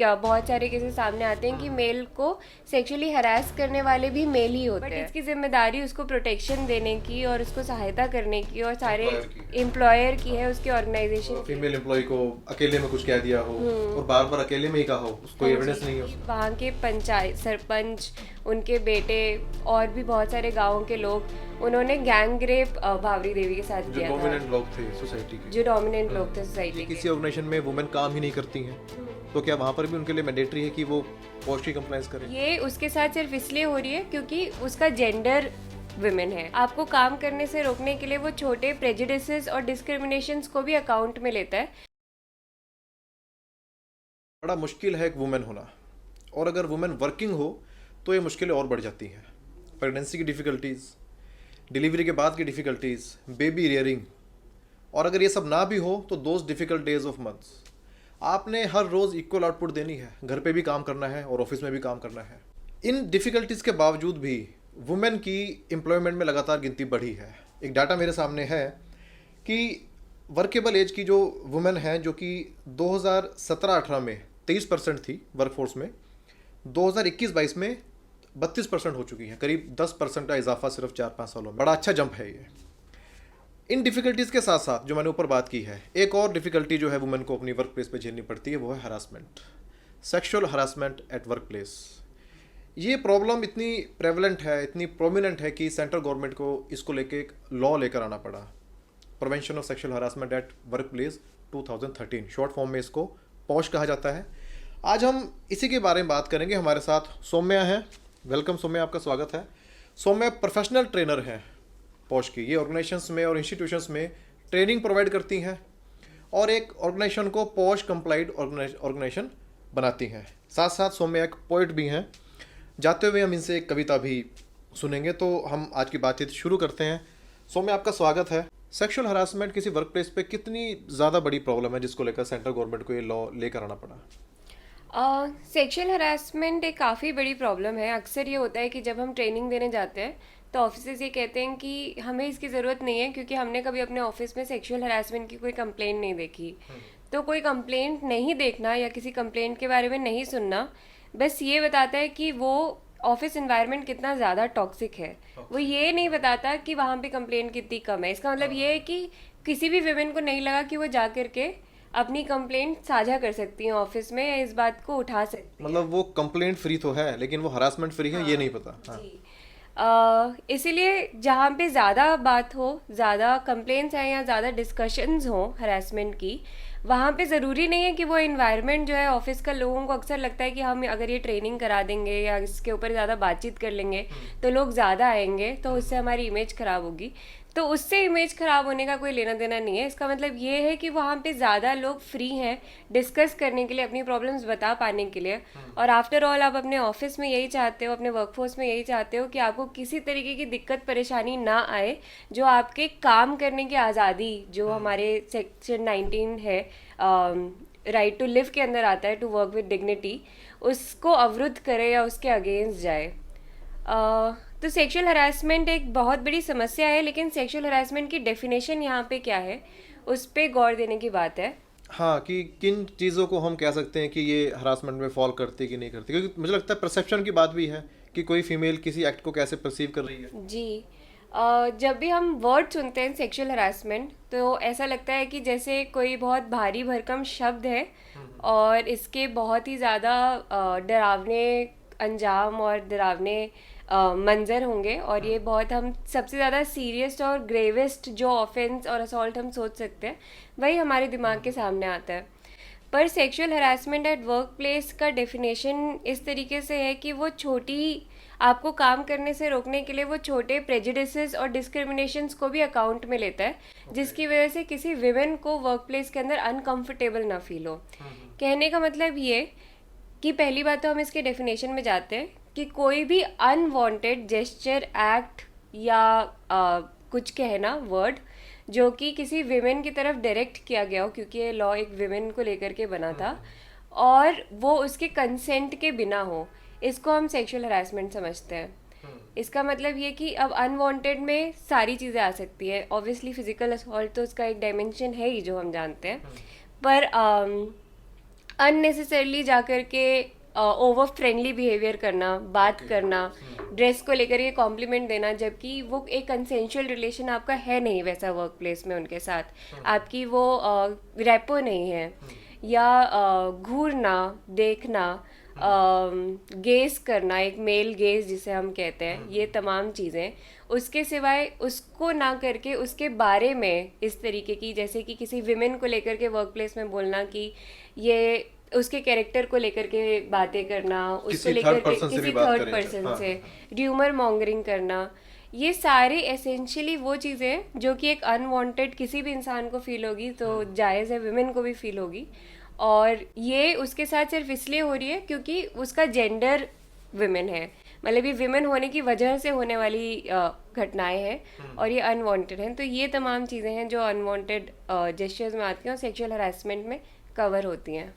क्या बहुत सारे केसेस सामने आते हैं कि मेल को सेक्सुअली हरास करने वाले भी मेल ही होते हैं, बट इसकी जिम्मेदारी उसको प्रोटेक्शन देने की और उसको सहायता करने की और सारे एम्प्लॉयर की है, उसकी ऑर्गेनाइजेशन की। फीमेल एम्प्लॉय को अकेले में कुछ कह दिया हो और बार बार अकेले में ही कहा हो, उसको हाँ एविडेंस जी, नहीं हो। वहाँ के पंचायत सरपंच, उनके बेटे और भी बहुत सारे गाँव के लोग, उन्होंने गैंग रेप भावरी देवी के साथ जो किया था, डोमिनेंट लोग थे सोसाइटी के। जो डोमिनेंट लोग थे सोसाइटी के। किसी ऑर्गेनाइजेशन में वुमेन काम ही नहीं करती हैं, तो क्या वहाँ पर भी उनके लिए मैंडेटरी है कि वो पोस्ट की कंप्लायंस करें? ये उसके साथ सिर्फ इसलिए हो रही है क्योंकि उसका जेंडर विमेन है। आपको काम करने से रोकने के लिए वो छोटे प्रेजुडिसेस और डिस्क्रिमिनेशंस को भी अकाउंट में लेता है। बड़ा मुश्किल है एक वुमेन होना, और अगर वुमेन वर्किंग हो तो ये मुश्किलें और बढ़ जाती हैं। प्रेगनेंसी की डिफ़िकल्टीज़, डिलीवरी के बाद की डिफ़िकल्टीज़, बेबी रियरिंग, और अगर ये सब ना भी हो तो those difficult days of months आपने हर रोज़ इक्वल आउटपुट देनी है, घर पे भी काम करना है और ऑफिस में भी काम करना है। इन डिफ़िकल्टीज़ के बावजूद भी वुमेन की एम्प्लॉयमेंट में लगातार गिनती बढ़ी है। एक डाटा मेरे सामने है कि वर्केबल एज की जो वुमेन हैं, जो कि 2017-18 में 23% थी वर्कफोर्स में, 2021-22 में 32% हो चुकी हैं। करीब 10% का इजाफा सिर्फ 4-5 सालों में। बड़ा अच्छा जंप है ये। इन डिफ़िकल्टीज़ के साथ साथ जो मैंने ऊपर बात की है, एक और डिफ़िकल्टी जो है वुमेन को अपनी वर्क प्लेस पर झेलनी पड़ती है, वो है harassment, sexual harassment at work place. ये प्रॉब्लम इतनी प्रेवलेंट है, इतनी प्रोमिनेंट है कि सेंट्रल गवर्नमेंट को इसको लेके एक लॉ लेकर आना पड़ा, prevention of sexual harassment at work place 2013, short form में इसको पॉश कहा जाता है। आज हम इसी के बारे में बात करेंगे। हमारे साथ सौम्या हैं। वेलकम सौम्या, आपका स्वागत है। सौम्या प्रोफेशनल ट्रेनर हैं पॉश की। ये ऑर्गेनाइजेशंस में और इंस्टीट्यूशंस में ट्रेनिंग प्रोवाइड करती हैं और एक ऑर्गेनाइजेशन को पॉश कंप्लाइड ऑर्गेनाइजेशन बनाती हैं। साथ साथ सौम्या एक पोइट भी हैं। जाते हुए हम इनसे एक कविता भी सुनेंगे, तो हम आज की बातचीत शुरू करते हैं। सौम्या, आपका स्वागत है। सेक्सुअल हरासमेंट किसी वर्क प्लेस पे कितनी ज़्यादा बड़ी प्रॉब्लम है जिसको लेकर सेंट्रल गवर्नमेंट को ये लॉ लेकर आना पड़ा? सेक्सुअल हरासमेंट एक काफ़ी बड़ी प्रॉब्लम है। अक्सर ये होता है कि जब हम ट्रेनिंग देने जाते हैं तो ऑफिसेज ये कहते हैं कि हमें इसकी ज़रूरत नहीं है क्योंकि हमने कभी अपने ऑफिस में सेक्सुअल हरासमेंट की कोई कंप्लेंट नहीं देखी। तो कोई कंप्लेंट नहीं देखना या किसी कंप्लेंट के बारे में नहीं सुनना बस ये बताता है कि वो ऑफिस इन्वायरमेंट कितना ज़्यादा टॉक्सिक है। वो ये नहीं बताता कि वहाँ पे कंप्लेंट कितनी कम है। इसका मतलब ये है कि किसी भी विमेन को नहीं लगा कि वो जा करके अपनी कंप्लेंट साझा कर सकती हैं ऑफिस में या इस बात को उठा सकती हैं। मतलब वो कंप्लेंट फ्री तो है लेकिन वो हरासमेंट फ्री है, ये नहीं पता। हाँ। जी। इसीलिए जहाँ पे ज़्यादा बात हो, ज़्यादा कंप्लेंट्स हैं या ज़्यादा डिस्कशंस हो हरासमेंट की, वहाँ पे ज़रूरी नहीं है कि वो इन्वायरमेंट जो है ऑफिस का, लोगों को अक्सर लगता है कि हम अगर ये ट्रेनिंग करा देंगे या इसके ऊपर ज़्यादा बातचीत कर लेंगे तो लोग ज़्यादा आएंगे, तो उससे हमारी इमेज ख़राब होगी। तो उससे इमेज ख़राब होने का कोई लेना देना नहीं है। इसका मतलब ये है कि वहाँ पे ज़्यादा लोग फ्री हैं डिस्कस करने के लिए, अपनी प्रॉब्लम्स बता पाने के लिए। और आफ्टर ऑल आप अपने ऑफिस में यही चाहते हो, अपने वर्कफोर्स में यही चाहते हो कि आपको किसी तरीके की दिक्कत परेशानी ना आए, जो आपके काम करने की आज़ादी, जो हमारे सेक्शन 19 है, राइट टू लिव के अंदर आता है, टू वर्क विद डिग्निटी, उसको अवरुद्ध करे या उसके अगेंस्ट जाए। तो सेक्सुअल हरासमेंट एक बहुत बड़ी समस्या है, लेकिन सेक्सुअल हरासमेंट की डेफिनेशन यहाँ पे क्या है उस पर गौर देने की बात है। हाँ, कि किन चीज़ों को हम कह सकते हैं कि ये हरासमेंट में फॉल करती है कि नहीं करती, क्योंकि मुझे लगता है परसेप्शन की बात भी है कि कोई फीमेल किसी एक्ट को कैसे परसीव कर रही है। जी। जब भी हम वर्ड सुनते हैं सेक्सुअल हरासमेंट तो ऐसा लगता है कि जैसे कोई बहुत भारी भरकम शब्द है और इसके बहुत ही ज़्यादा डरावने अंजाम और डरावने मंजर होंगे, और ये बहुत, हम सबसे ज़्यादा सीरियस और ग्रेवेस्ट जो ऑफेंस और असॉल्ट हम सोच सकते हैं वही हमारे दिमाग के सामने आता है। पर sexual harassment at work place का डेफिनेशन इस तरीके से है कि वो छोटी, आपको काम करने से रोकने के लिए वो छोटे प्रेजुडिसेस और डिस्क्रिमिनेशंस को भी अकाउंट में लेता है, जिसकी वजह से किसी विमेन को वर्क प्लेस के अंदर अनकंफर्टेबल ना फील हो। कहने का मतलब ये कि पहली बात तो हम इसके डेफिनेशन में जाते हैं कि कोई भी अनवांटेड जेस्चर, एक्ट या कुछ कहना, वर्ड जो कि किसी विमेन की तरफ डायरेक्ट किया गया हो, क्योंकि ये लॉ एक विमेन को लेकर के बना था, और वो उसके कंसेंट के बिना हो, इसको हम सेक्सुअल हरासमेंट समझते हैं। इसका मतलब ये कि अब अनवांटेड में सारी चीज़ें आ सकती है। ऑब्वियसली फिजिकल असॉल्ट तो उसका एक डायमेंशन है ही जो हम जानते हैं, पर अननेसेसरली जा कर के ओवर फ्रेंडली बिहेवियर करना, बात करना, ड्रेस को लेकर के कॉम्प्लीमेंट देना, जबकि वो एक कंसेंशुअल रिलेशन आपका है नहीं वैसा वर्क प्लेस में उनके साथ, आपकी वो रेपो नहीं है, या घूरना, देखना, गेज करना, एक मेल गेज जिसे हम कहते हैं, ये तमाम चीज़ें, उसके सिवाय उसको ना करके उसके बारे में इस तरीके की, जैसे कि किसी विमेन को लेकर के वर्क प्लेस में बोलना कि ये उसके कैरेक्टर को लेकर के बातें करना, उसको लेकर के किसी थर्ड पर्सन से र्यूमर मॉन्गरिंग करना, ये सारे एसेंशियली वो चीज़ें हैं जो कि एक अनवांटेड किसी भी इंसान को फील होगी, तो जायज़ है विमेन को भी फील होगी, और ये उसके साथ सिर्फ इसलिए हो रही है क्योंकि उसका जेंडर विमेन है, मतलब ये विमेन होने की वजह से होने वाली घटनाएं हैं और ये अनवांटेड हैं। तो ये तमाम चीज़ें हैं जो अनवांटेड जेस्चर्स में आती हैं और सेक्सुअल हरासमेंट में कवर होती हैं।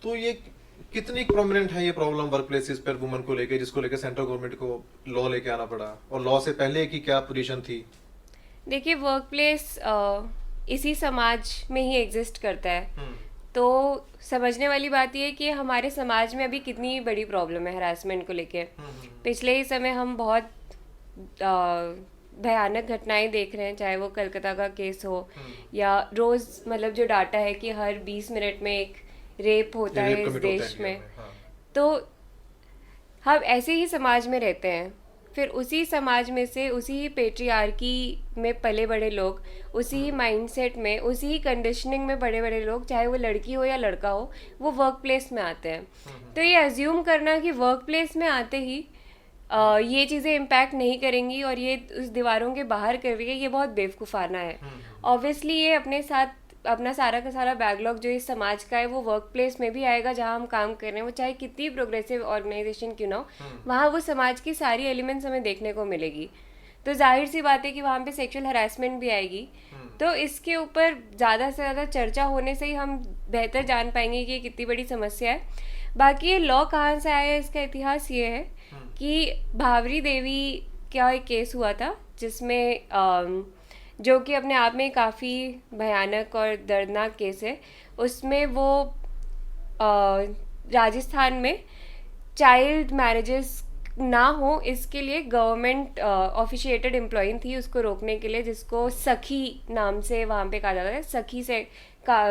तो ये कितनी प्रोमिनेंट है ये प्रॉब्लम वर्क प्लेसेस पर वुमेन को लेके, जिसको लेके सेंट्रल गवर्नमेंट को लॉ लेके आना पड़ा, और लॉ से पहले की क्या पोजीशन थी? देखिए, वर्क प्लेस इसी समाज में ही एग्जिस्ट करता है, तो समझने वाली बात यह है कि हमारे समाज में अभी कितनी बड़ी प्रॉब्लम है हरासमेंट को लेके। पिछले ही समय हम बहुत भयानक घटनाएं देख रहे हैं, चाहे वो कलकत्ता का केस हो या रोज़, मतलब जो डाटा है कि हर 20 मिनट में एक रेप होता है इस देश में। तो हम ऐसे ही समाज में रहते हैं, फिर उसी समाज में से, उसी ही पेट्रियार्की में पले बड़े लोग, उसी ही माइंडसेट में, उसी ही कंडीशनिंग में बड़े बड़े लोग, चाहे वो लड़की हो या लड़का हो, वो वर्क प्लेस में आते हैं। तो ये अज्यूम करना कि वर्क प्लेस में आते ही ये चीज़ें इम्पैक्ट नहीं करेंगी और ये उस दीवारों के बाहर कर रही है, ये बहुत बेवकूफ़ाना है। ऑब्वियसली ये अपने साथ अपना सारा का सारा बैकलॉग जो इस समाज का है वो वर्क प्लेस में भी आएगा, जहाँ हम काम कर रहे हैं, वो चाहे कितनी प्रोग्रेसिव ऑर्गेनाइजेशन क्यों ना हो, वहाँ वो समाज की सारी एलिमेंट्स हमें देखने को मिलेगी। तो जाहिर सी बात है कि वहाँ पे सेक्सुअल हरासमेंट भी आएगी। तो इसके ऊपर ज़्यादा से ज़्यादा चर्चा होने से ही हम बेहतर जान पाएंगे कि ये कितनी बड़ी समस्या है। बाकी ये लॉ कहाँ से आया है, इसका इतिहास ये है कि भावरी देवी का एक केस हुआ था, जिसमें जो कि अपने आप में काफ़ी भयानक और दर्दनाक केस है। उसमें वो राजस्थान में चाइल्ड मैरिजेस ना हो इसके लिए गवर्नमेंट ऑफिशिएटेड एम्प्लॉई थी उसको रोकने के लिए, जिसको सखी नाम से वहाँ पे कहा जाता है। सखी से का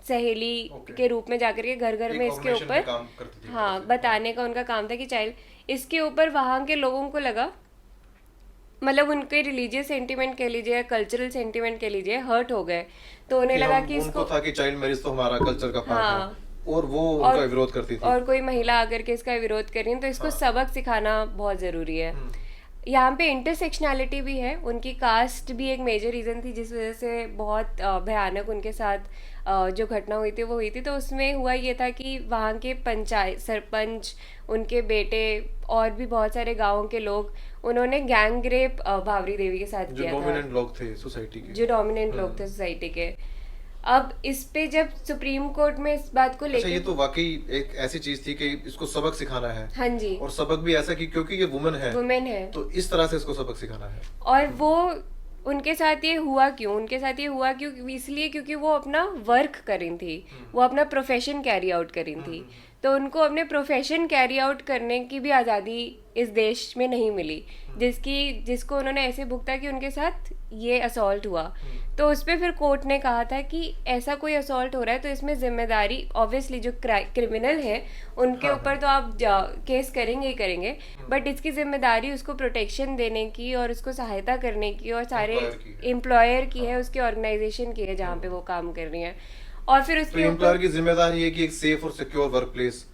सहेली के रूप में जाकर के घर घर में इसके ऊपर हाँ बताने का उनका काम था कि चाइल्ड, इसके ऊपर वहाँ के लोगों को लगा, मतलब उनके रिलीजियस सेंटिमेंट कह लीजिए, कल्चरल सेंटिमेंट कह लीजिए, हर्ट हो गए। तो उन्हें लगा कि इसको था कि चाइल्ड मैरिज तो हमारा कल्चर का पार्ट है, और वो उनका विरोध करती थी, और कोई महिला आकर के इसका विरोध कर रही है, तो इसको सबक सिखाना बहुत ज़रूरी है। यहाँ पे इंटरसेक्शनैलिटी भी है, उनकी कास्ट भी एक मेजर रीज़न थी जिस वजह से बहुत भयानक उनके साथ जो घटना हुई थी वो हुई थी। तो उसमें हुआ ये था कि वहाँ के पंचायत सरपंच, उनके बेटे और भी बहुत सारे गाँव के लोग, उन्होंने गैंग रेप भावरी देवी के साथ किया था, जो डोमिनेंट लोग थे सोसाइटी के, जो डोमिनेंट लोग थे सोसाइटी के। अब इस पे जब सुप्रीम कोर्ट में इस बात को लेकर, ये तो वाकई एक ऐसी चीज थी कि इसको सबक सिखाना है। हाँ जी, और सबक भी ऐसा कि क्योंकि ये वुमेन है तो इस तरह से इसको सबक सिखाना है। और वो उनके साथ ये हुआ क्यों, उनके साथ ये हुआ क्यों, इसलिए क्योंकि वो अपना वर्क कर रही थी, वो अपना प्रोफेशन कैरी आउट कर रही थी। तो उनको अपने प्रोफेशन कैरी आउट करने की भी आज़ादी इस देश में नहीं मिली, जिसको उन्होंने ऐसे भुगता कि उनके साथ ये असॉल्ट हुआ। तो उस पर फिर कोर्ट ने कहा था कि ऐसा कोई असॉल्ट हो रहा है तो इसमें जिम्मेदारी ऑब्वियसली जो क्रिमिनल है उनके ऊपर तो आप केस करेंगे ही करेंगे, बट इसकी जिम्मेदारी उसको प्रोटेक्शन देने की और उसको सहायता करने की और सारे एम्प्लॉयर की है, उसके ऑर्गेनाइजेशन की है जहाँ पे वो काम कर रही है। और फिर उसके एम्प्लॉयर की जिम्मेदारी है कि एक सेफ और सिक्योर वर्क प्लेस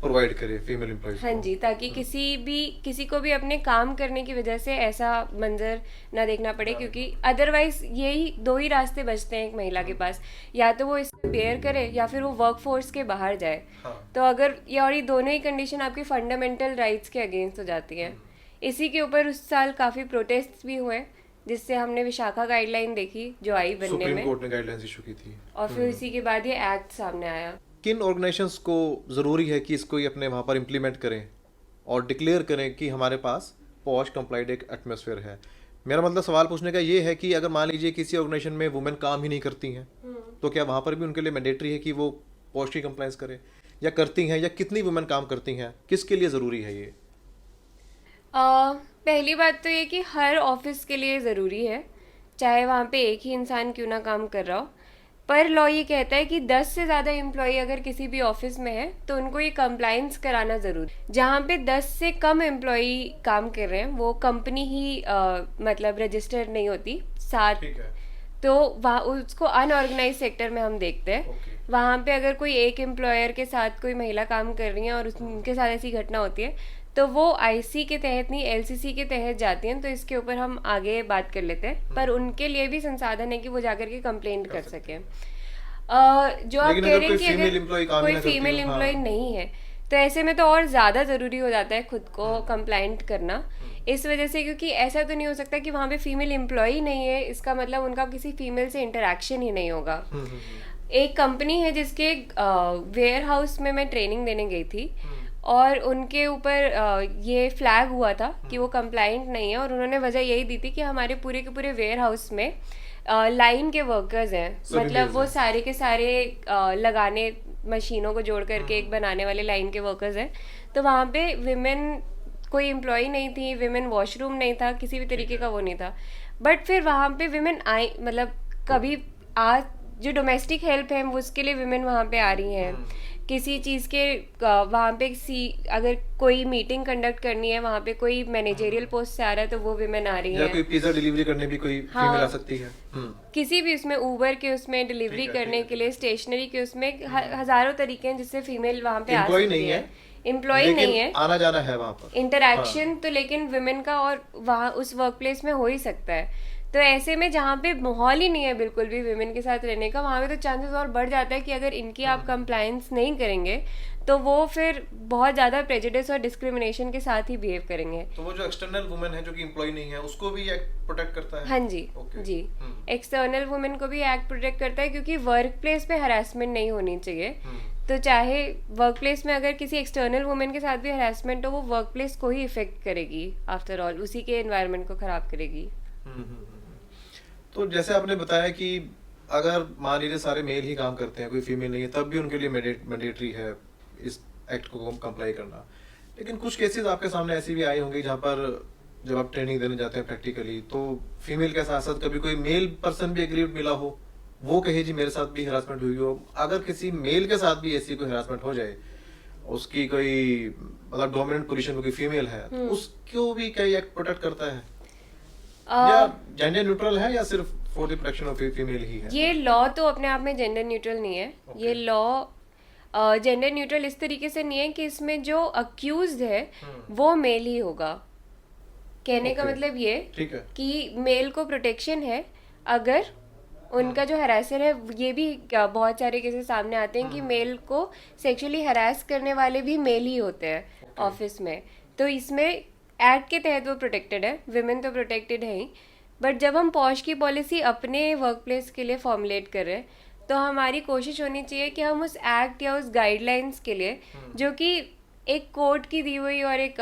प्रोवाइड करे फीमेल एम्प्लॉइज को। हाँ जी, ताकि किसी को भी अपने काम करने की वजह से ऐसा मंजर ना देखना पड़े, क्योंकि अदरवाइज यही दो ही रास्ते बचते हैं एक महिला के पास, या तो वो इससे बेयर करे या फिर वो वर्क फोर्स के बाहर जाए। तो अगर ये दोनों ही कंडीशन आपकी फंडामेंटल राइट्स के अगेंस्ट हो जाती हैं। इसी के ऊपर उस साल काफ़ी प्रोटेस्ट भी हुए, जिससे हमने विशाखा गाइडलाइन देखी जो आई बनने में, सुप्रीम कोर्ट ने गाइडलाइंस इशू की थी, और फिर इसी के बाद ये एक्ट सामने आया। किन ऑर्गेनाइजेशंस को ज़रूरी है कि इसको ये अपने वहाँ पर इम्प्लीमेंट करें और डिक्लेयर करें कि हमारे पास पॉश कंप्लाइड एक एटमॉस्फेयर है? मेरा मतलब सवाल पूछने का ये है कि अगर मान लीजिए किसी ऑर्गेनाइजेशन में वुमेन काम ही नहीं करती हैं, तो क्या वहाँ पर भी उनके लिए मैंडेटरी है कि वो पोस्ट की कंप्लाइंस करे, या करती हैं, या कितनी वुमेन काम करती हैं, किसके लिए ज़रूरी है ये? पहली बात तो ये कि हर ऑफिस के लिए ज़रूरी है, चाहे वहाँ पे एक ही इंसान क्यों ना काम कर रहा हो। पर लॉ ये कहता है कि 10 से ज़्यादा एम्प्लॉय अगर किसी भी ऑफिस में है तो उनको ये कंप्लाइंस कराना ज़रूरी। जहाँ पे 10 से कम एम्प्लॉय काम कर रहे हैं वो कंपनी ही मतलब रजिस्टर्ड नहीं होती साथ। ठीक है। तो वहाँ उसको अनऑर्गेनाइज सेक्टर में हम देखते हैं। ओके। वहाँ पे अगर कोई एक एम्प्लॉयर के साथ कोई महिला काम कर रही है और उनके साथ ऐसी घटना होती है तो वो आईसी के तहत नहीं एलसीसी के तहत जाती हैं। तो इसके ऊपर हम आगे बात कर लेते हैं, पर उनके लिए भी संसाधन है कि वो जाकर के कंप्लेंट कर सकें। जो आप कह रहे हैं कि अगर कोई फीमेल एम्प्लॉय नहीं है तो ऐसे में तो और ज़्यादा ज़रूरी हो जाता है खुद को कंप्लाइंट करना। इस वजह से क्योंकि ऐसा तो नहीं हो सकता कि वहाँ पे फीमेल एम्प्लॉय नहीं है, इसका मतलब उनका किसी फीमेल से इंटरेक्शन ही नहीं होगा। एक कंपनी है जिसके वेयर हाउस में मैं ट्रेनिंग देने गई थी और उनके ऊपर ये फ्लैग हुआ था कि वो कंप्लाइंट नहीं है, और उन्होंने वजह यही दी थी कि हमारे पूरे के पूरे वेयर हाउस में लाइन के वर्कर्स हैं, मतलब वो सारे के सारे लगाने मशीनों को जोड़ करके एक बनाने वाले लाइन के वर्कर्स हैं। तो वहाँ पे विमेन कोई एम्प्लॉय नहीं थी, विमेन वॉशरूम नहीं था, किसी भी तरीके का वो नहीं था। बट फिर वहाँ पे विमेन आई, मतलब कभी आज जो डोमेस्टिक हेल्प है उसके लिए विमेन वहाँ पे आ रही हैं। किसी चीज़ के वहाँ पे अगर कोई मीटिंग कंडक्ट करनी है, वहाँ पे कोई मैनेजरियल पोस्ट से आ रहा है तो वो विमेन आ रही हैं। या कोई पिज्जा डिलीवरी करने भी कोई फीमेल आ सकती है। किसी भी उसमें ऊबर के उसमें डिलीवरी करने के लिए, स्टेशनरी के उसमें हजारों तरीके हैं जिससे फीमेल वहाँ पे आ सकती है। एम्प्लॉय नहीं है, आना जाना है वहाँ पर, इंटरेक्शन तो लेकिन विमेन का और वहाँ उस वर्क प्लेस में हो ही सकता है। तो ऐसे में जहाँ पे माहौल ही नहीं है बिल्कुल भी विमेन के साथ रहने का, वहाँ पे तो चांसेस और बढ़ जाता है कि अगर इनकी आप कंप्लायंस नहीं करेंगे तो वो फिर बहुत ज़्यादा प्रेजुडिस और डिस्क्रिमिनेशन के साथ ही बिहेव करेंगे। तो वो जो एक्सटर्नल वुमेन है जो कि एम्प्लॉय नहीं है उसको भी एक्ट प्रोटेक्ट करता है? हाँ जी। जी, एक्सटर्नल वुमेन को भी एक्ट प्रोटेक्ट करता है क्योंकि वर्क प्लेस पे हरासमेंट नहीं होनी चाहिए। तो चाहे वर्क प्लेस में अगर किसी एक्सटर्नल वुमेन के साथ भी हरासमेंट हो, वो वर्क प्लेस को ही इफेक्ट करेगी, आफ्टर ऑल उसी के एनवायरनमेंट को खराब करेगी। तो जैसे आपने बताया कि अगर मान लीजिए सारे मेल ही काम करते हैं, कोई फीमेल नहीं है, तब भी उनके लिए मैंडेटरी है इस एक्ट को कंप्लाई करना। लेकिन कुछ केसेस आपके सामने ऐसे भी आए होंगे जहाँ पर जब आप ट्रेनिंग देने जाते हैं प्रैक्टिकली, तो फीमेल के साथ साथ कभी कोई मेल पर्सन भी एग्रीड मिला हो, वो कहे जी मेरे साथ भी हरासमेंट हुई हो। अगर किसी मेल के साथ भी ऐसी कोई हरासमेंट हो जाए, उसकी कोई मतलब डोमिनेंट पोजीशन में कोई फीमेल है, तो उसको भी क्या एक्ट प्रोटेक्ट करता है, या जेंडर न्यूट्रल है, या सिर्फ for the protection of female ही है? ये लॉ तो अपने आप में जेंडर न्यूट्रल नहीं है। ये लॉ जेंडर न्यूट्रल इस तरीके से नहीं है कि इसमें जो अक्यूज्ड है वो मेल ही होगा। कहने का मतलब ये कि मेल को प्रोटेक्शन है अगर उनका जो हरासर है, ये भी बहुत सारे केसेस सामने आते हैं कि मेल को सेक्सुअली हरास करने वाले भी मेल ही होते हैं ऑफिस में। तो इसमें एक्ट के तहत वो प्रोटेक्टेड है, विमेन तो प्रोटेक्टेड है ही। बट जब हम पॉश की पॉलिसी अपने वर्क प्लेस के लिए फॉर्मुलेट कर रहे हैं तो हमारी कोशिश होनी चाहिए कि हम उस एक्ट या उस गाइडलाइंस के लिए, जो कि एक कोर्ट की दी हुई और एक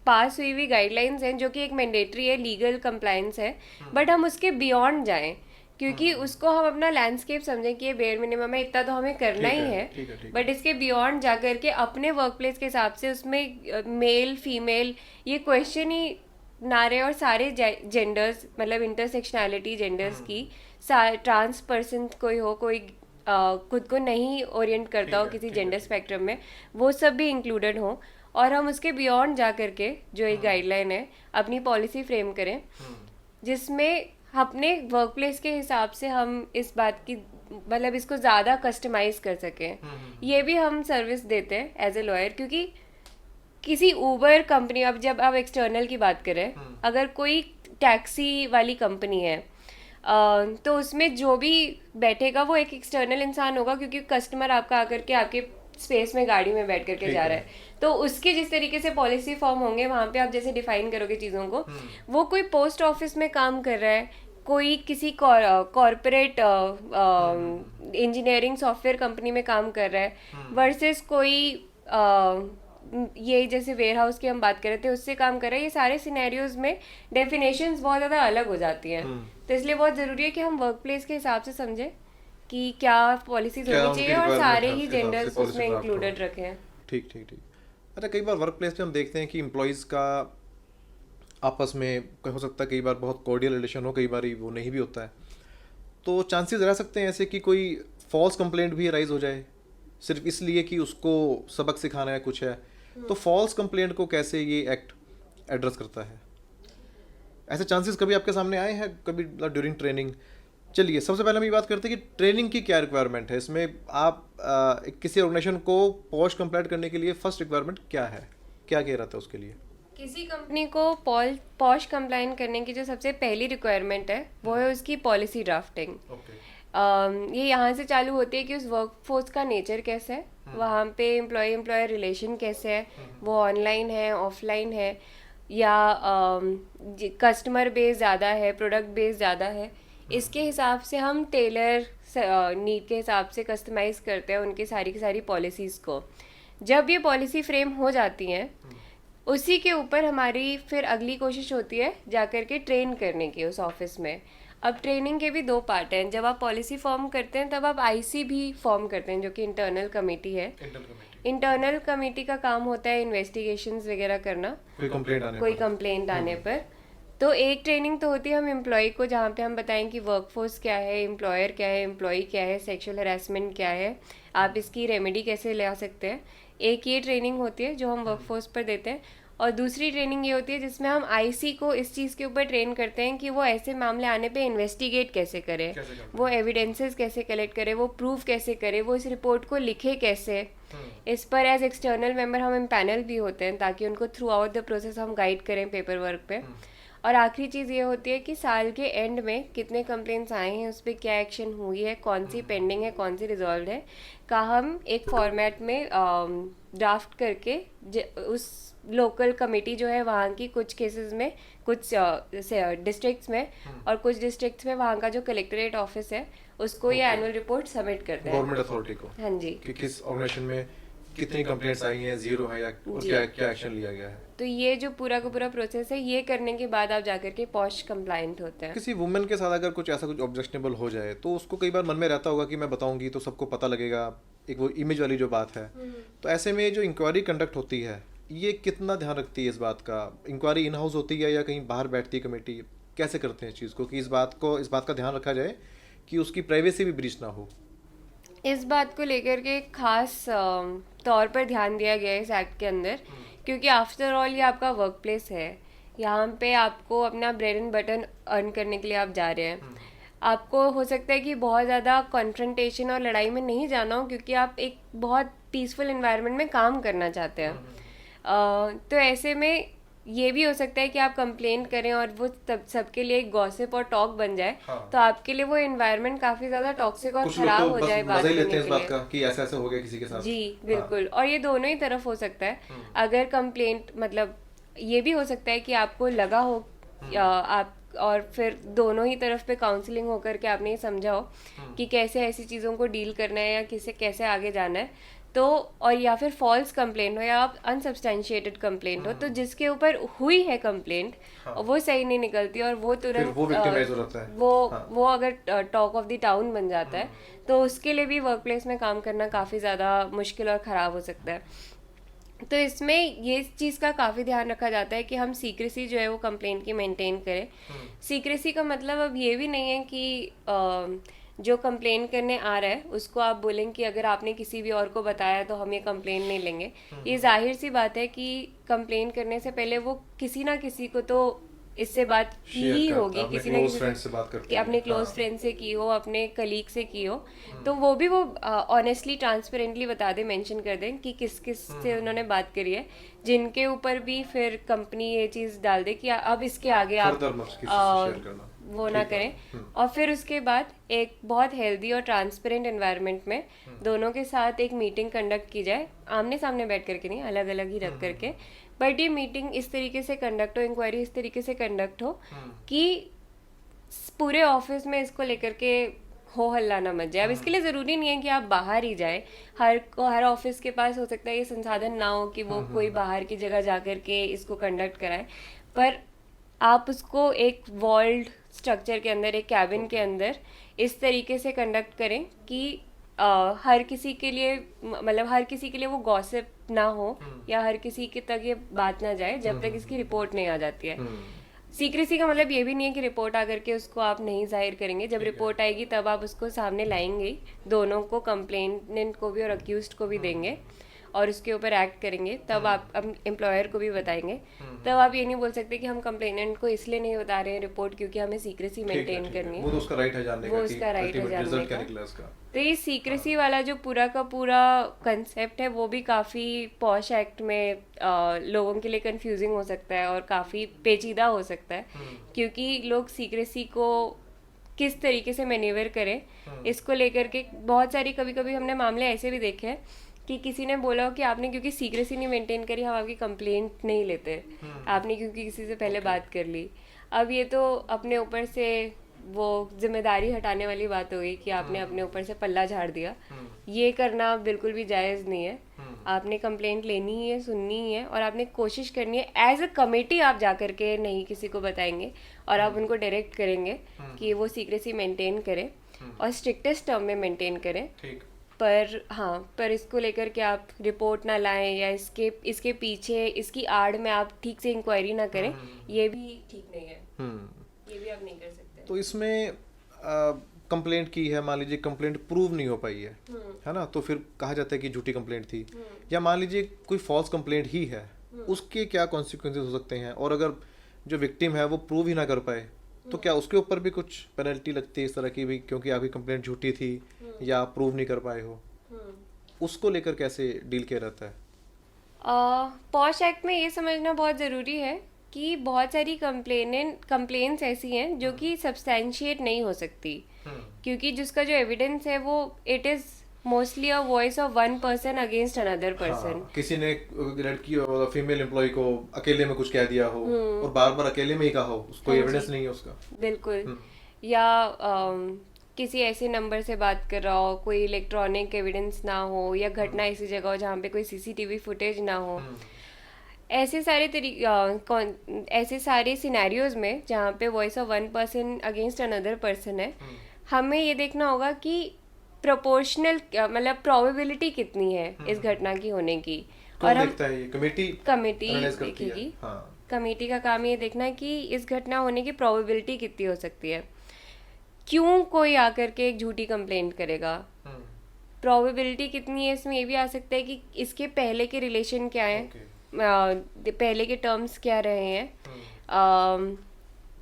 पास हुई हुई गाइडलाइंस हैं, जो कि एक मैंडेटरी है, लीगल कंप्लायंस है, बट हम उसके बियॉन्ड जाएं, क्योंकि उसको हम अपना लैंडस्केप समझें कि ये बेयर मिनिमम है, इतना तो हमें करना ही है। बट इसके बियॉन्ड जा करके अपने वर्क प्लेस के हिसाब से उसमें मेल फीमेल ये क्वेश्चन ही ना रहे, और सारे जेंडर्स मतलब इंटरसेक्शनैलिटी जेंडर्स की, ट्रांस पर्सन कोई हो, कोई खुद को नहीं ओरिएंट करता हो किसी जेंडर स्पेक्ट्रम में, वो सब भी इंक्लूडेड हो, और हम उसके बियॉन्ड जा करके जो एक गाइडलाइन है अपनी पॉलिसी फ्रेम करें, जिसमें अपने वर्क प्लेस के हिसाब से हम इस बात की मतलब इसको ज़्यादा कस्टमाइज कर सकें। ये भी हम सर्विस देते हैं एज ए लॉयर, क्योंकि किसी ऊबर कंपनी, अब जब आप एक्सटर्नल की बात करें, अगर कोई टैक्सी वाली कंपनी है तो उसमें जो भी बैठेगा वो एक एक्सटर्नल इंसान होगा, क्योंकि कस्टमर आपका आकर के आपके स्पेस में गाड़ी में बैठ करके जा रहा है। तो उसके जिस तरीके से पॉलिसी फॉर्म होंगे वहाँ पे आप जैसे डिफाइन करोगे चीज़ों को, वो कोई पोस्ट ऑफिस में काम कर रहा है, कोई किसी कॉरपोरेट इंजीनियरिंग सॉफ्टवेयर कंपनी में काम कर रहा है, वर्सेस कोई ये जैसे वेयर हाउस की हम बात कर रहे थे उससे काम कर रहे हैं। ये सारे सिनेरियोज में डेफिनेशंस बहुत ज़्यादा अलग हो जाती हैं। तो इसलिए बहुत ज़रूरी है कि हम वर्क प्लेस के हिसाब से समझें कि क्या पॉलिसीज क्या होनी उनकी चाहिए और requirement सारे है, ही उसके हिसाब से जेंडर्स policy उसमें draft हो। इंक्लूडेड रखें। ठीक ठीक ठीक। अच्छा, कई बार वर्क प्लेस पे हम देखते हैं कि एम्प्लॉयज़ का आपस में हो सकता है कई बार बहुत कॉर्डियल रिलेशन हो, कई बार वो नहीं भी होता है, तो चांसेस रह सकते हैं ऐसे कि कोई फॉल्स कंप्लेंट भी राइज हो जाए सिर्फ इसलिए कि उसको सबक सिखाना है कुछ है। तो फॉल्स कंप्लेंट को कैसे ये एक्ट एड्रेस करता है? ऐसे चांसेस कभी आपके सामने आए हैं कभी ड्यूरिंग ट्रेनिंग? चलिए सबसे पहले हम ये बात करते हैं कि ट्रेनिंग की क्या रिक्वायरमेंट है इसमें। आप किसी ऑर्गेनाइजेशन को पॉश कंप्लीट करने के लिए फर्स्ट रिक्वायरमेंट क्या है, क्या कह रहा था उसके लिए? किसी कंपनी को पॉश कंप्लाइन करने की जो सबसे पहली रिक्वायरमेंट है वो है उसकी पॉलिसी ड्राफ्टिंग। ये यहाँ से चालू होती है कि उस वर्कफोर्स का नेचर कैसा है, वहाँ पे एम्प्लॉय एम्प्लॉयर रिलेशन कैसे है, वो ऑनलाइन है ऑफलाइन है, या कस्टमर बेस ज़्यादा है प्रोडक्ट बेस ज़्यादा है। इसके हिसाब से हम टेलर नीड के हिसाब से कस्टमाइज करते हैं उनकी सारी की सारी पॉलिसीज़ को। जब ये पॉलिसी फ्रेम हो जाती हैं उसी के ऊपर हमारी फिर अगली कोशिश होती है जाकर के ट्रेन करने की उस ऑफिस में। अब ट्रेनिंग के भी दो पार्ट हैं। जब आप पॉलिसी फॉर्म करते हैं तब आप आईसी भी फॉर्म करते हैं जो कि इंटरनल कमेटी है। इंटरनल कमेटी का काम होता है इन्वेस्टिगेशंस वगैरह करना कोई कंप्लेंट आने पर। तो एक ट्रेनिंग तो होती है हम एम्प्लॉय को, जहाँ पे हम बताएं कि वर्कफोर्स क्या है, एम्प्लॉयर क्या है, एम्प्लॉय क्या है, सेक्सुअल हरासमेंट क्या है, आप इसकी रेमेडी कैसे ला सकते हैं। एक ये ट्रेनिंग होती है जो हम वर्कफोर्स पर देते हैं, और दूसरी ट्रेनिंग ये होती है जिसमें हम आईसी को इस चीज़ के ऊपर ट्रेन करते हैं कि वो ऐसे मामले आने पे इन्वेस्टिगेट कैसे करे, वो एविडेंसेस कैसे कलेक्ट करे, वो प्रूफ कैसे करे, वो इस रिपोर्ट को लिखे कैसे। इस पर एज एक्सटर्नल मेंबर हम पैनल भी होते हैं ताकि उनको थ्रू आउट द प्रोसेस हम गाइड करें पेपर वर्क पे। और आखिरी चीज़ ये होती है कि साल के एंड में कितने कंप्लेंट्स आए हैं, उस पर क्या एक्शन हुई है, कौन सी पेंडिंग है, कौन सी रिजॉल्व है, का हम एक फॉर्मेट में ड्राफ्ट करके उस लोकल कमेटी जो है वहाँ की कुछ केसेस में, कुछ डिस्ट्रिक्ट्स में और कुछ डिस्ट्रिक्ट्स में वहाँ का जो कलेक्टरेट ऑफिस है उसको ये एनुअल रिपोर्ट सबमिट करते हैं गवर्नमेंट अथॉरिटी को। हाँ जी। कि किस ऑर्गेनाइजेशन में कितनी कंप्लेंट्स आई हैं, जीरो है या क्या क्या एक्शन लिया गया है। तो ये जो पूरा का पूरा प्रोसेस है, ये करने के बाद आप जाकर के पॉश कंप्लायंट होते हैं। किसी वुमेन के साथ अगर कुछ ऐसा कुछ ऑब्जेक्शनेबल हो जाए तो उसको कई बार मन में रहता होगा कि मैं बताऊंगी तो सबको पता लगेगा, एक वो इमेज वाली जो बात है। तो ऐसे में जो इंक्वायरी कंडक्ट होती है ये कितना ध्यान रखती है इस बात का? इंक्वायरी इन हाउस होती है या कहीं बाहर बैठती है कमेटी? कैसे करते हैं इस चीज़ को कि इस बात का ध्यान रखा जाए कि उसकी प्राइवेसी भी ब्रीच ना हो? इस बात को लेकर के खास तौर पर ध्यान दिया गया है इस एक्ट के अंदर, क्योंकि आफ्टर ऑल ये आपका वर्क प्लेस है। यहाँ पे आपको अपना ब्रेड एंड बटन अर्न करने के लिए आप जा रहे हैं। आपको हो सकता है कि बहुत ज़्यादा कॉन्फ्रंटेशन और लड़ाई में नहीं जाना हो, क्योंकि आप एक बहुत पीसफुल एनवायरनमेंट में काम करना चाहते हैं। तो ऐसे में ये भी हो सकता है कि आप कंप्लेंट करें और वो तब सबके लिए एक गॉसिप और टॉक बन जाए। तो आपके लिए वो एनवायरनमेंट काफी ज्यादा टॉक्सिक और खराब हो जाए बात करने के लिए। कि ऐसा होगा किसी के साथ। जी बिल्कुल। और ये दोनों ही तरफ हो सकता है। अगर कंप्लेंट मतलब ये भी हो सकता है कि आपको लगा हो आप, और फिर दोनों ही तरफ पे काउंसलिंग होकर के आपने ये समझा हो कि कैसे ऐसी चीज़ों को डील करना है या किसे कैसे आगे जाना है। तो और या फिर फॉल्स कंप्लेंट हो या आप अनसब्सटेंशिएटेड कंप्लेंट हो, तो जिसके ऊपर हुई है कंप्लेंट वो सही नहीं निकलती और वो तुरंत वो अगर टॉक ऑफ द टाउन बन जाता है तो उसके लिए भी वर्क प्लेस में काम करना काफ़ी ज़्यादा मुश्किल और ख़राब हो सकता है। तो इसमें ये चीज़ का काफ़ी ध्यान रखा जाता है कि हम सीक्रेसी जो है वो कंप्लेंट की मेंटेन करें। सीक्रेसी का मतलब अब ये भी नहीं है कि जो कंप्लेन करने आ रहा है उसको आप बोलें कि अगर आपने किसी भी और को बताया तो हम ये कंप्लेन नहीं लेंगे। ये जाहिर सी बात है कि कंप्लेन करने से पहले वो किसी ना किसी को तो इससे बात की होगी, किसी ना किसी से बात करके अपने क्लोज फ्रेंड से की हो, अपने कलीग से की हो, तो वो भी वो ऑनेस्टली ट्रांसपेरेंटली बता दें, मेंशन कर दें कि किस किस से उन्होंने बात करी है, जिनके ऊपर भी फिर कंपनी ये चीज़ डाल दे कि अब इसके आगे आप वो ना करें। और फिर उसके बाद एक बहुत हेल्दी और ट्रांसपेरेंट एनवायरनमेंट में दोनों के साथ एक मीटिंग कंडक्ट की जाए, आमने सामने बैठ करके नहीं, अलग अलग ही रख करके। बट ये मीटिंग इस तरीके से कंडक्ट हो, इंक्वायरी इस तरीके से कंडक्ट हो कि पूरे ऑफिस में इसको लेकर के हो हल्ला ना मच जाए। अब इसके लिए ज़रूरी नहीं है कि आप बाहर ही जाए, हर ऑफिस के पास हो सकता है ये संसाधन ना हो कि वो कोई बाहर की जगह जा कर के इसको कंडक्ट कराए, पर आप उसको एक वॉल्ड स्ट्रक्चर के अंदर, एक कैबिन के अंदर इस तरीके से कंडक्ट करें कि हर किसी के लिए, मतलब हर किसी के लिए वो गॉसिप ना हो, या हर किसी के तक ये बात ना जाए जब तक इसकी रिपोर्ट नहीं आ जाती है। सीक्रेसी का मतलब ये भी नहीं है कि रिपोर्ट आकर के उसको आप नहीं जाहिर करेंगे। जब रिपोर्ट आएगी तब आप उसको सामने लाएंगे, दोनों को, कंप्लेनेंट को भी और अक्यूज्ड को भी देंगे, और उसके ऊपर एक्ट करेंगे। तब आप एम्प्लॉयर को भी बताएंगे। तब आप ये नहीं बोल सकते कि हम कंप्लेनेंट को इसलिए नहीं बता रहे हैं रिपोर्ट क्योंकि हमें सीक्रेसी मेंटेन करनी है। वो तो उसका राइट है जानने का, वो उसका राइट है ultimate जानने result क्या का। निकला उसका। तो ये सीक्रेसी वाला जो पूरा का पूरा कंसेप्ट है वो भी काफ़ी पॉश एक्ट में लोगों के लिए कंफ्यूजिंग हो सकता है और काफ़ी पेचीदा हो सकता है, क्योंकि लोग सीक्रेसी को किस तरीके से मैन्यूवर करें इसको लेकर के बहुत सारी, कभी कभी हमने मामले ऐसे भी देखे हैं कि किसी ने बोला हो कि आपने क्योंकि सीक्रेसी नहीं मेंटेन करी हम आपकी कंप्लेंट नहीं लेते, आपने क्योंकि किसी से पहले बात कर ली। अब ये तो अपने ऊपर से वो जिम्मेदारी हटाने वाली बात हो गई कि आपने अपने ऊपर से पल्ला झाड़ दिया। ये करना बिल्कुल भी जायज़ नहीं है। आपने कंप्लेंट लेनी ही है, सुननी ही है, और आपने कोशिश करनी है। एज अ कमेटी आप जा कर के नहीं किसी को बताएंगे, और आप उनको डायरेक्ट करेंगे कि वो सीक्रेसी मेंटेन करें और स्ट्रिक्टेस्ट टर्म में मेंटेन करें। पर हाँ, पर इसको लेकर के आप रिपोर्ट ना लाएं या इसके पीछे, इसकी आड़ में आप ठीक से इंक्वायरी ना करें, ये भी ठीक नहीं है। ये भी आप नहीं कर सकते। तो इसमें कंप्लेंट की है, मान लीजिए कंप्लेंट प्रूव नहीं हो पाई है ना, तो फिर कहा जाता है कि झूठी कंप्लेंट थी। या मान लीजिए कोई फॉल्स कंप्लेंट ही है, उसके क्या कॉन्सिक्वेंसेस हो सकते हैं, और अगर जो विक्टिम है वो प्रूव ही ना कर पाए तो क्या उसके ऊपर भी कुछ पेनल्टी लगती है इस तरह की भी, क्योंकि आपकी कंप्लेंट झूठी थी या आप प्रूव नहीं कर पाए हो? उसको लेकर कैसे डील किया जाता है? पॉश एक्ट में ये समझना बहुत ज़रूरी है कि बहुत सारी कंप्लेंट्स ऐसी हैं जो कि सब्सटैंशिएट नहीं हो सकती, क्योंकि जिसका जो एविडेंस है वो it is mostly a voice of one person against another person. किसी ने लड़की और फीमेल एम्प्लॉय को अकेले में कुछ कह दिया हो और बार बार अकेले में ही कहा हो, उसको एविडेंस नहीं है उसका। बिल्कुल। या किसी ऐसे नंबर से बात कर रहा हो, कोई इलेक्ट्रॉनिक एविडेंस ना हो, या घटना ऐसी जगह हो जहाँ पे कोई सीसीटीवी फुटेज ना हो। ऐसे सारे सिनेरियोज में जहाँ पे voice of one person against another person है, हमें ये देखना होगा कि प्रोपोर्शनल, मतलब प्रोबेबिलिटी कितनी है इस घटना की होने की। और हम देखता है ये कमेटी देखेगी। कमेटी का काम ये देखना है कि इस घटना होने की प्रोबेबिलिटी कितनी हो सकती है। क्यों कोई आकर के एक झूठी कंप्लेंट करेगा, प्रोबेबिलिटी कितनी है, इसमें ये भी आ सकता है कि इसके पहले के रिलेशन क्या है, पहले के टर्म्स क्या रहे हैं,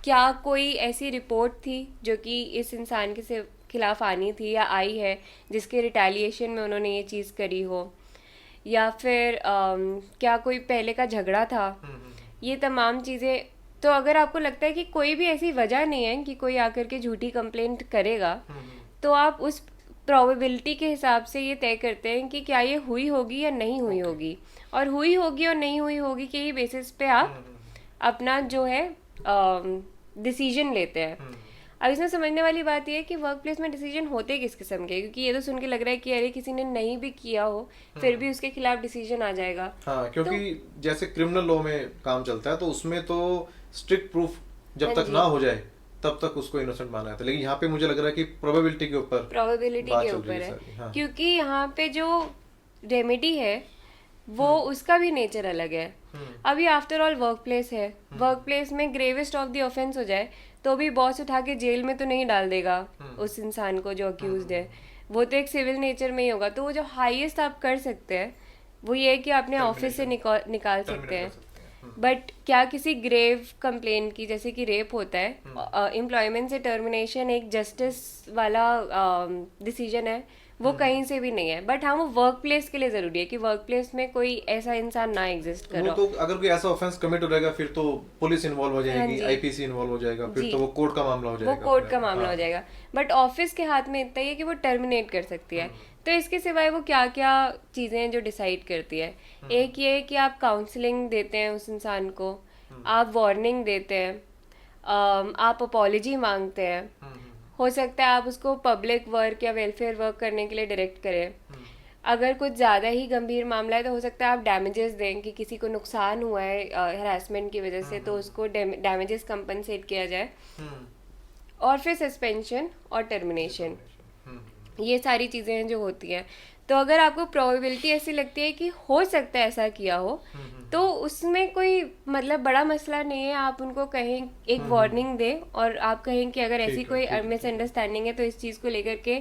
क्या कोई ऐसी रिपोर्ट थी जो कि इस इंसान के खिलाफ आनी थी या आई है जिसके रिटेलिएशन में उन्होंने ये चीज़ करी हो, या फिर क्या कोई पहले का झगड़ा था। ये तमाम चीज़ें, तो अगर आपको लगता है कि कोई भी ऐसी वजह नहीं है कि कोई आकर के झूठी कंप्लेंट करेगा, तो आप उस प्रोबेबिलिटी के हिसाब से ये तय करते हैं कि क्या ये हुई होगी या नहीं हुई होगी, और हुई होगी और नहीं हुई होगी के ही बेसिस पे आप अपना जो है डिसीजन लेते हैं। अब इसमें समझने वाली बात यह है कि वर्क प्लेस में डिसीजन होते किस किस्म के, क्योंकि ये तो सुन के लग रहा है कि अरे किसी ने नहीं भी किया हो फिर भी उसके खिलाफ डिसीजन आ जाएगा। हाँ, क्योंकि जैसे क्रिमिनल लॉ में काम चलता है तो उसमें तो स्ट्रिक्ट प्रूफ जब तक ना हो जाए तब तक उसको इनोसेंट माना जाता है, लेकिन यहाँ पे मुझे लग रहा है कि प्रोबेबिलिटी के ऊपर है। हाँ। क्योंकि यहाँ पे जो रेमेडी है वो उसका भी नेचर अलग है। अभी आफ्टर ऑल वर्क प्लेस है, वर्क प्लेस में ग्रेवेस्ट ऑफ द ऑफेंस हो जाए तो भी बॉस उठा के जेल में तो नहीं डाल देगा उस इंसान को जो अक्यूज्ड है, वो तो एक सिविल नेचर में ही होगा। तो वो जो हाईएस्ट आप कर सकते हैं वो ये है कि आपने ऑफिस से निकाल सकते हैं। बट क्या किसी ग्रेव कंप्लेंट की, जैसे कि रेप होता है, एम्प्लॉयमेंट से टर्मिनेशन एक जस्टिस वाला डिसीजन है, वो कहीं से भी नहीं है। बट हाँ, वो वर्क प्लेस के लिए जरूरी है कि वर्क प्लेस में कोई ऐसा इंसान ना एग्जिस्ट करे। तो अगर कोई ऐसा ऑफेंस कमिट हो जाएगा फिर तो पुलिस इन्वॉल्व हो जाएगी, आईपीसी इन्वॉल्व हो जाएगा, फिर तो वो कोर्ट का मामला हो जाएगा। वो कोर्ट का मामला हो जाएगा। बट ऑफिस के हाथ में इतना ही है कि वो टर्मिनेट कर सकती है। तो इसके सिवाय वो क्या क्या चीज़ें हैं जो डिसाइड करती है, एक ये है कि आप काउंसलिंग देते हैं उस इंसान को, आप वार्निंग देते हैं, आप अपॉलॉजी मांगते हैं, हो सकता है आप उसको पब्लिक वर्क या वेलफेयर वर्क करने के लिए डायरेक्ट करें, अगर कुछ ज़्यादा ही गंभीर मामला है तो हो सकता है आप डैमेजेस दें कि किसी को नुकसान हुआ है हरासमेंट की वजह से, तो उसको डैमेजेस कंपनसेट किया जाए। हम्म। और फिर सस्पेंशन और टर्मिनेशन, हम्म। ये सारी चीज़ें हैं जो होती हैं। तो अगर आपको प्रोबेबिलिटी ऐसी लगती है कि हो सकता है ऐसा किया हो, तो उसमें कोई मतलब बड़ा मसला नहीं है। आप उनको कहें, एक वार्निंग दें और आप कहें कि अगर ऐसी ठीक है, कोई ठीक है, ठीक है। मिसअंडरस्टैंडिंग है तो इस चीज़ को लेकर के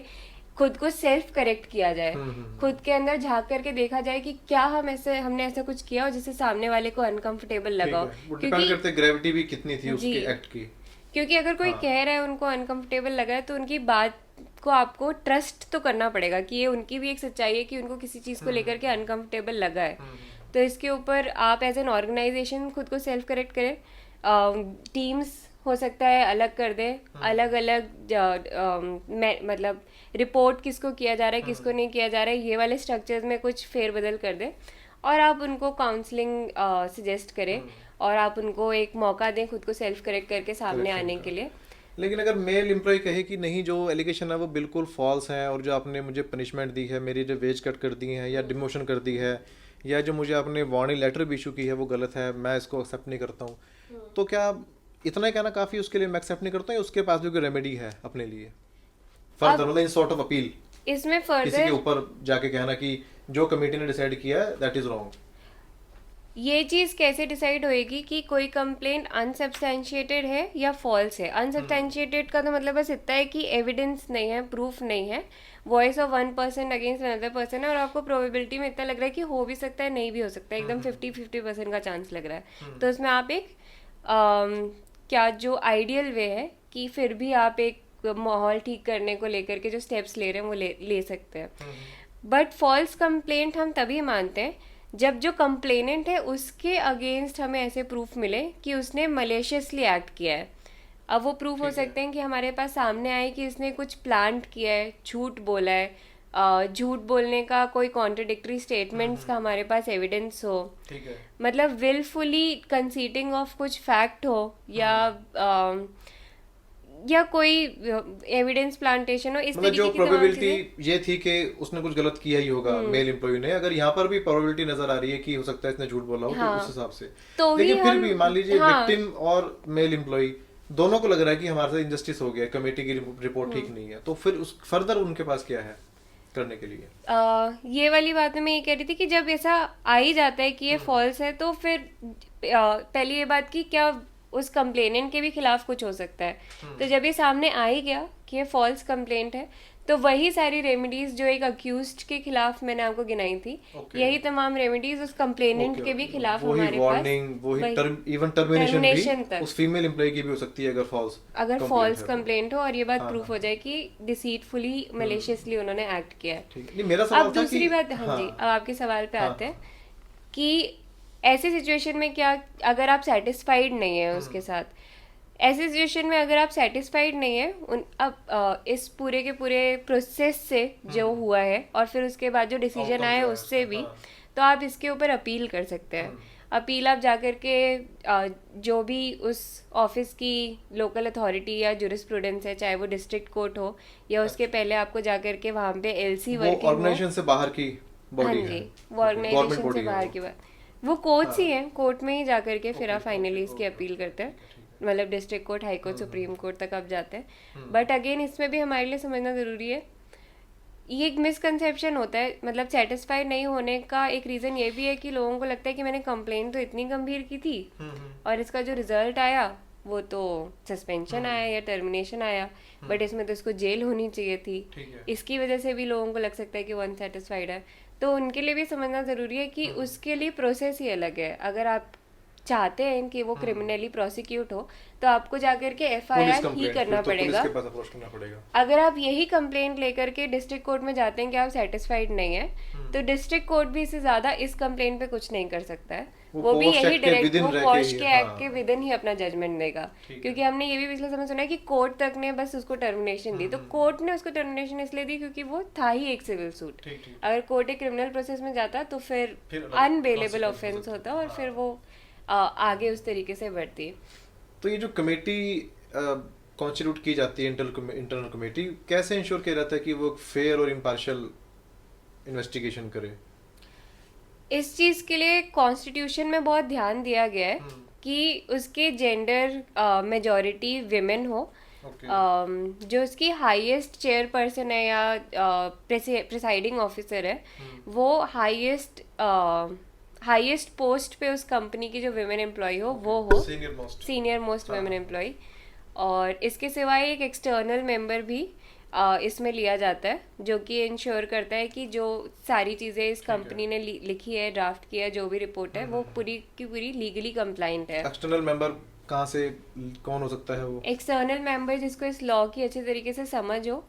खुद को सेल्फ करेक्ट किया जाए। खुद के अंदर झांक करके देखा जाए कि क्या हमने ऐसा कुछ किया हो जिससे सामने वाले को अनकंफर्टेबल ठीक लगा हो। है, वो डिपेंड क्योंकि करते ग्रेविटी भी कितनी थी जी, उसके एक्ट की। क्योंकि अगर कोई हाँ। कह रहा है उनको अनकंफर्टेबल लगा है तो उनकी बात को आपको ट्रस्ट तो करना पड़ेगा कि ये उनकी भी एक सच्चाई है कि उनको किसी चीज़ को लेकर के अनकंफर्टेबल लगा है। तो इसके ऊपर आप एज एन ऑर्गेनाइजेशन खुद को सेल्फ करेक्ट करें। टीम्स हो सकता है अलग कर दें, अलग अलग मतलब रिपोर्ट किसको किया जा रहा है किसको नहीं किया जा रहा है, ये वाले स्ट्रक्चर्स में कुछ फेरबदल कर दें और आप उनको काउंसलिंग सजेस्ट करें और आप उनको एक मौका दें खुद को सेल्फ करेक्ट करके सामने Correction आने का। के लिए। लेकिन अगर मेल एम्प्लॉय कहे कि नहीं, जो एलिगेशन है वो बिल्कुल फॉल्स है, और जो आपने मुझे पनिशमेंट दी है, मेरी जो वेज कट कर दी है या डिमोशन कर दी है, या जो मुझे आपने वार्निंग लेटर भी इशू की है वो गलत है, मैं इसको एक्सेप्ट नहीं करता हूँ, तो क्या इतना ही कहना काफ़ी उसके लिए मैं एक्सेप्ट नहीं करता हूँ, या उसके पास भी कोई रेमेडी है अपने लिए फर्दर, अब मतलब इन सॉर्ट ऑफ अपील इसमें किसी के फर्दर ऊपर जाके कहना कि जो कमेटी ने डिसाइड किया है दैट इज रॉन्ग? ये चीज़ कैसे डिसाइड होएगी कि कोई कंप्लेंट अनसब्सटैंशिएटेड है या फॉल्स है? अनसब्सटैंशिएटेड का तो मतलब बस इतना है कि एविडेंस नहीं है, प्रूफ नहीं है, voice of one person against another person है, और आपको प्रोबेबिलिटी में इतना लग रहा है कि हो भी सकता है नहीं भी हो सकता है, एकदम 50-50% का चांस लग रहा है। तो इसमें आप एक क्या जो आइडियल वे है कि फिर भी आप एक माहौल ठीक करने को लेकर के जो स्टेप्स ले रहे हैं वो ले सकते हैं। बट फॉल्स कंप्लेंट हम तभी मानते हैं जब जो कंप्लेनेंट है उसके अगेंस्ट हमें ऐसे प्रूफ मिले कि उसने मलेशियसली एक्ट किया है। अब वो प्रूफ हो सकते हैं कि हमारे पास सामने आए कि उसने कुछ प्लांट किया है, झूठ बोला है, झूठ बोलने का कोई कॉन्ट्रडिक्टरी स्टेटमेंट्स का हमारे पास एविडेंस हो, ठीक है। मतलब विलफुली कंसीडिंग ऑफ कुछ फैक्ट हो, या कोई एविडेंस प्लांटेशन हो, इस मतलब जो तरीके की तमाम प्रोबेबिलिटी चीजें। ये थी कि उसने कुछ गलत किया ही होगा मेल एम्प्लॉय ने, अगर यहाँ पर भी प्रोबेबिलिटी नजर आ रही है कि हो सकता है इसने झूठ बोला हो, तो उस हिसाब से तो ही लेकिन फिर हम भी मान लीजिए हाँ विक्टिम और मेल एम्प्लॉय दोनों को लग रहा है कि हमारे साथ इंजस्टिस हो गया, कमेटी की रिपोर्ट ठीक नहीं है, तो फिर उस फर्दर उनके पास क्या है करने के लिए? ये वाली बात मैं ये कह रही थी कि जब ऐसा आ ही जाता है कि ये फॉल्स है, तो फिर पहली ये बात कि क्या उस कंप्लेनेंट के भी खिलाफ कुछ हो सकता है। तो जब ये सामने आ ही गया कि ये फॉल्स कंप्लेंट है, तो वही सारी रेमेडीज जो एक अक्यूज्ड के खिलाफ मैंने आपको गिनाई थी, यही तमाम रेमेडीज उस कंप्लेनेंट के भी खिलाफ वही हमारे वार्निंग, पास, वही वही इवन टर्मिनेशन टर्मिनेशन भी तक, उस फीमेल एम्प्लॉय की भी हो सकती है अगर फॉल्स कंप्लेंट हो और ये बात हाँ, प्रूफ हो जाए कि डिसीटफुली मलेशियसली उन्होंने एक्ट किया है। ठीक है। नहीं, मेरा सवाल अब था दूसरी कि बात, हाँ जी, अब आपके सवाल पे हाँ, आते हैं कि ऐसी सिचुएशन में क्या, अगर आप सेटिस्फाइड नहीं है उसके साथ, ऐसी सिचुएशन में अगर आप सेटिस्फाइड नहीं है इस पूरे के पूरे प्रोसेस से जो हुआ है और फिर उसके बाद जो डिसीजन आउटकम आया जो है, उससे भी, हाँ, तो आप इसके ऊपर अपील कर सकते हैं। अपील आप जाकर के जो भी उस ऑफिस की लोकल अथॉरिटी या जुरिस्प्रूडेंस है, चाहे वो डिस्ट्रिक्ट कोर्ट हो या उसके पहले आपको जाकर के वहाँ पे एलसी वो वर्किंग हो। ऑर्गेनाइजेशन से बाहर की हाँ बॉडी जी, है, वो ऑर्गेनाइजेशन से बॉडी है बाहर वो। की बात, वो कोर्ट्स ही हैं, कोर्ट में ही जाकर के फिर आप फाइनली इसकी अपील करते हैं, मतलब district court, high court, supreme court तक आप जाते हैं। बट अगेन इसमें भी हमारे लिए समझना ज़रूरी है, ये एक मिसकंसेप्शन होता है, मतलब सेटिस्फाइड नहीं होने का एक रीज़न ये भी है कि लोगों को लगता है कि मैंने कंप्लेंट तो इतनी गंभीर की थी और इसका जो रिजल्ट आया वो तो सस्पेंशन आया या टर्मिनेशन आया, बट इसमें तो इसको जेल होनी चाहिए थी। इसकी वजह से भी लोगों को लग सकता है कि वो अनसेटिस्फाइड है। तो उनके लिए भी समझना ज़रूरी है कि उसके लिए प्रोसेस ही अलग है। अगर आप चाहते हैं कि वो क्रिमिनली प्रोसिक्यूट हो तो आपको जाकर के एफआईआर ही करना पड़ेगा। पुलिस के पास अप्रोच करना पड़ेगा। अगर आप यही कंप्लेंट लेकर के डिस्ट्रिक्ट कोर्ट में जाते हैं कि आप सेटिस्फाइड नहीं है, तो डिस्ट्रिक्ट कोर्ट भी इससे ज्यादा इस कंप्लेंट पे कुछ नहीं कर सकता है। वो भी यही डायरेक्ट वो पॉश के एक्ट के विद इन ही अपना जजमेंट देगा। क्योंकि हमने ये भी पिछले समय सुना है कि कोर्ट तक ने बस उसको टर्मिनेशन दी, तो कोर्ट ने उसको टर्मिनेशन इसलिए दी क्योंकि वो था ही एक सिविल सूट। अगर कोर्ट एक क्रिमिनल प्रोसेस में जाता तो फिर अनबेलेबल ऑफेंस होता और फिर वो आगे उस तरीके से बढ़ती है। तो ये जो कमेटी कॉन्स्टिट्यूट की जाती है, इंटरनल कमेटी, कैसे इंश्योर किया जाता है कि वो फेयर और इम्पार्शियल इन्वेस्टिगेशन करे? इस चीज़ के लिए कॉन्स्टिट्यूशन में बहुत ध्यान दिया गया है कि उसके जेंडर मेजॉरिटी विमेन हो, ओके। जो उसकी हाईएस्ट चेयरपर्सन है या प्रिसाइडिंग ऑफिसर है, वो हाईएस्ट पोस्ट पे उस कंपनी की जो विमेन एम्प्लॉय हो वो हो, सीनियर मोस्ट विमेन एम्प्लॉय। और इसके सिवाय एक एक्सटर्नल मेंबर भी इसमें लिया जाता है, जो कि इंश्योर करता है कि जो सारी चीज़ें इस कंपनी ने लिखी है, ड्राफ्ट किया है, जो भी रिपोर्ट है वो पूरी की पूरी लीगली कंप्लाइंट है। एक्सटर्नल मेंबर कहाँ से, कौन हो सकता है वो? एक्सटर्नल मेंबर जिसको इस लॉ की अच्छे तरीके से समझ हो,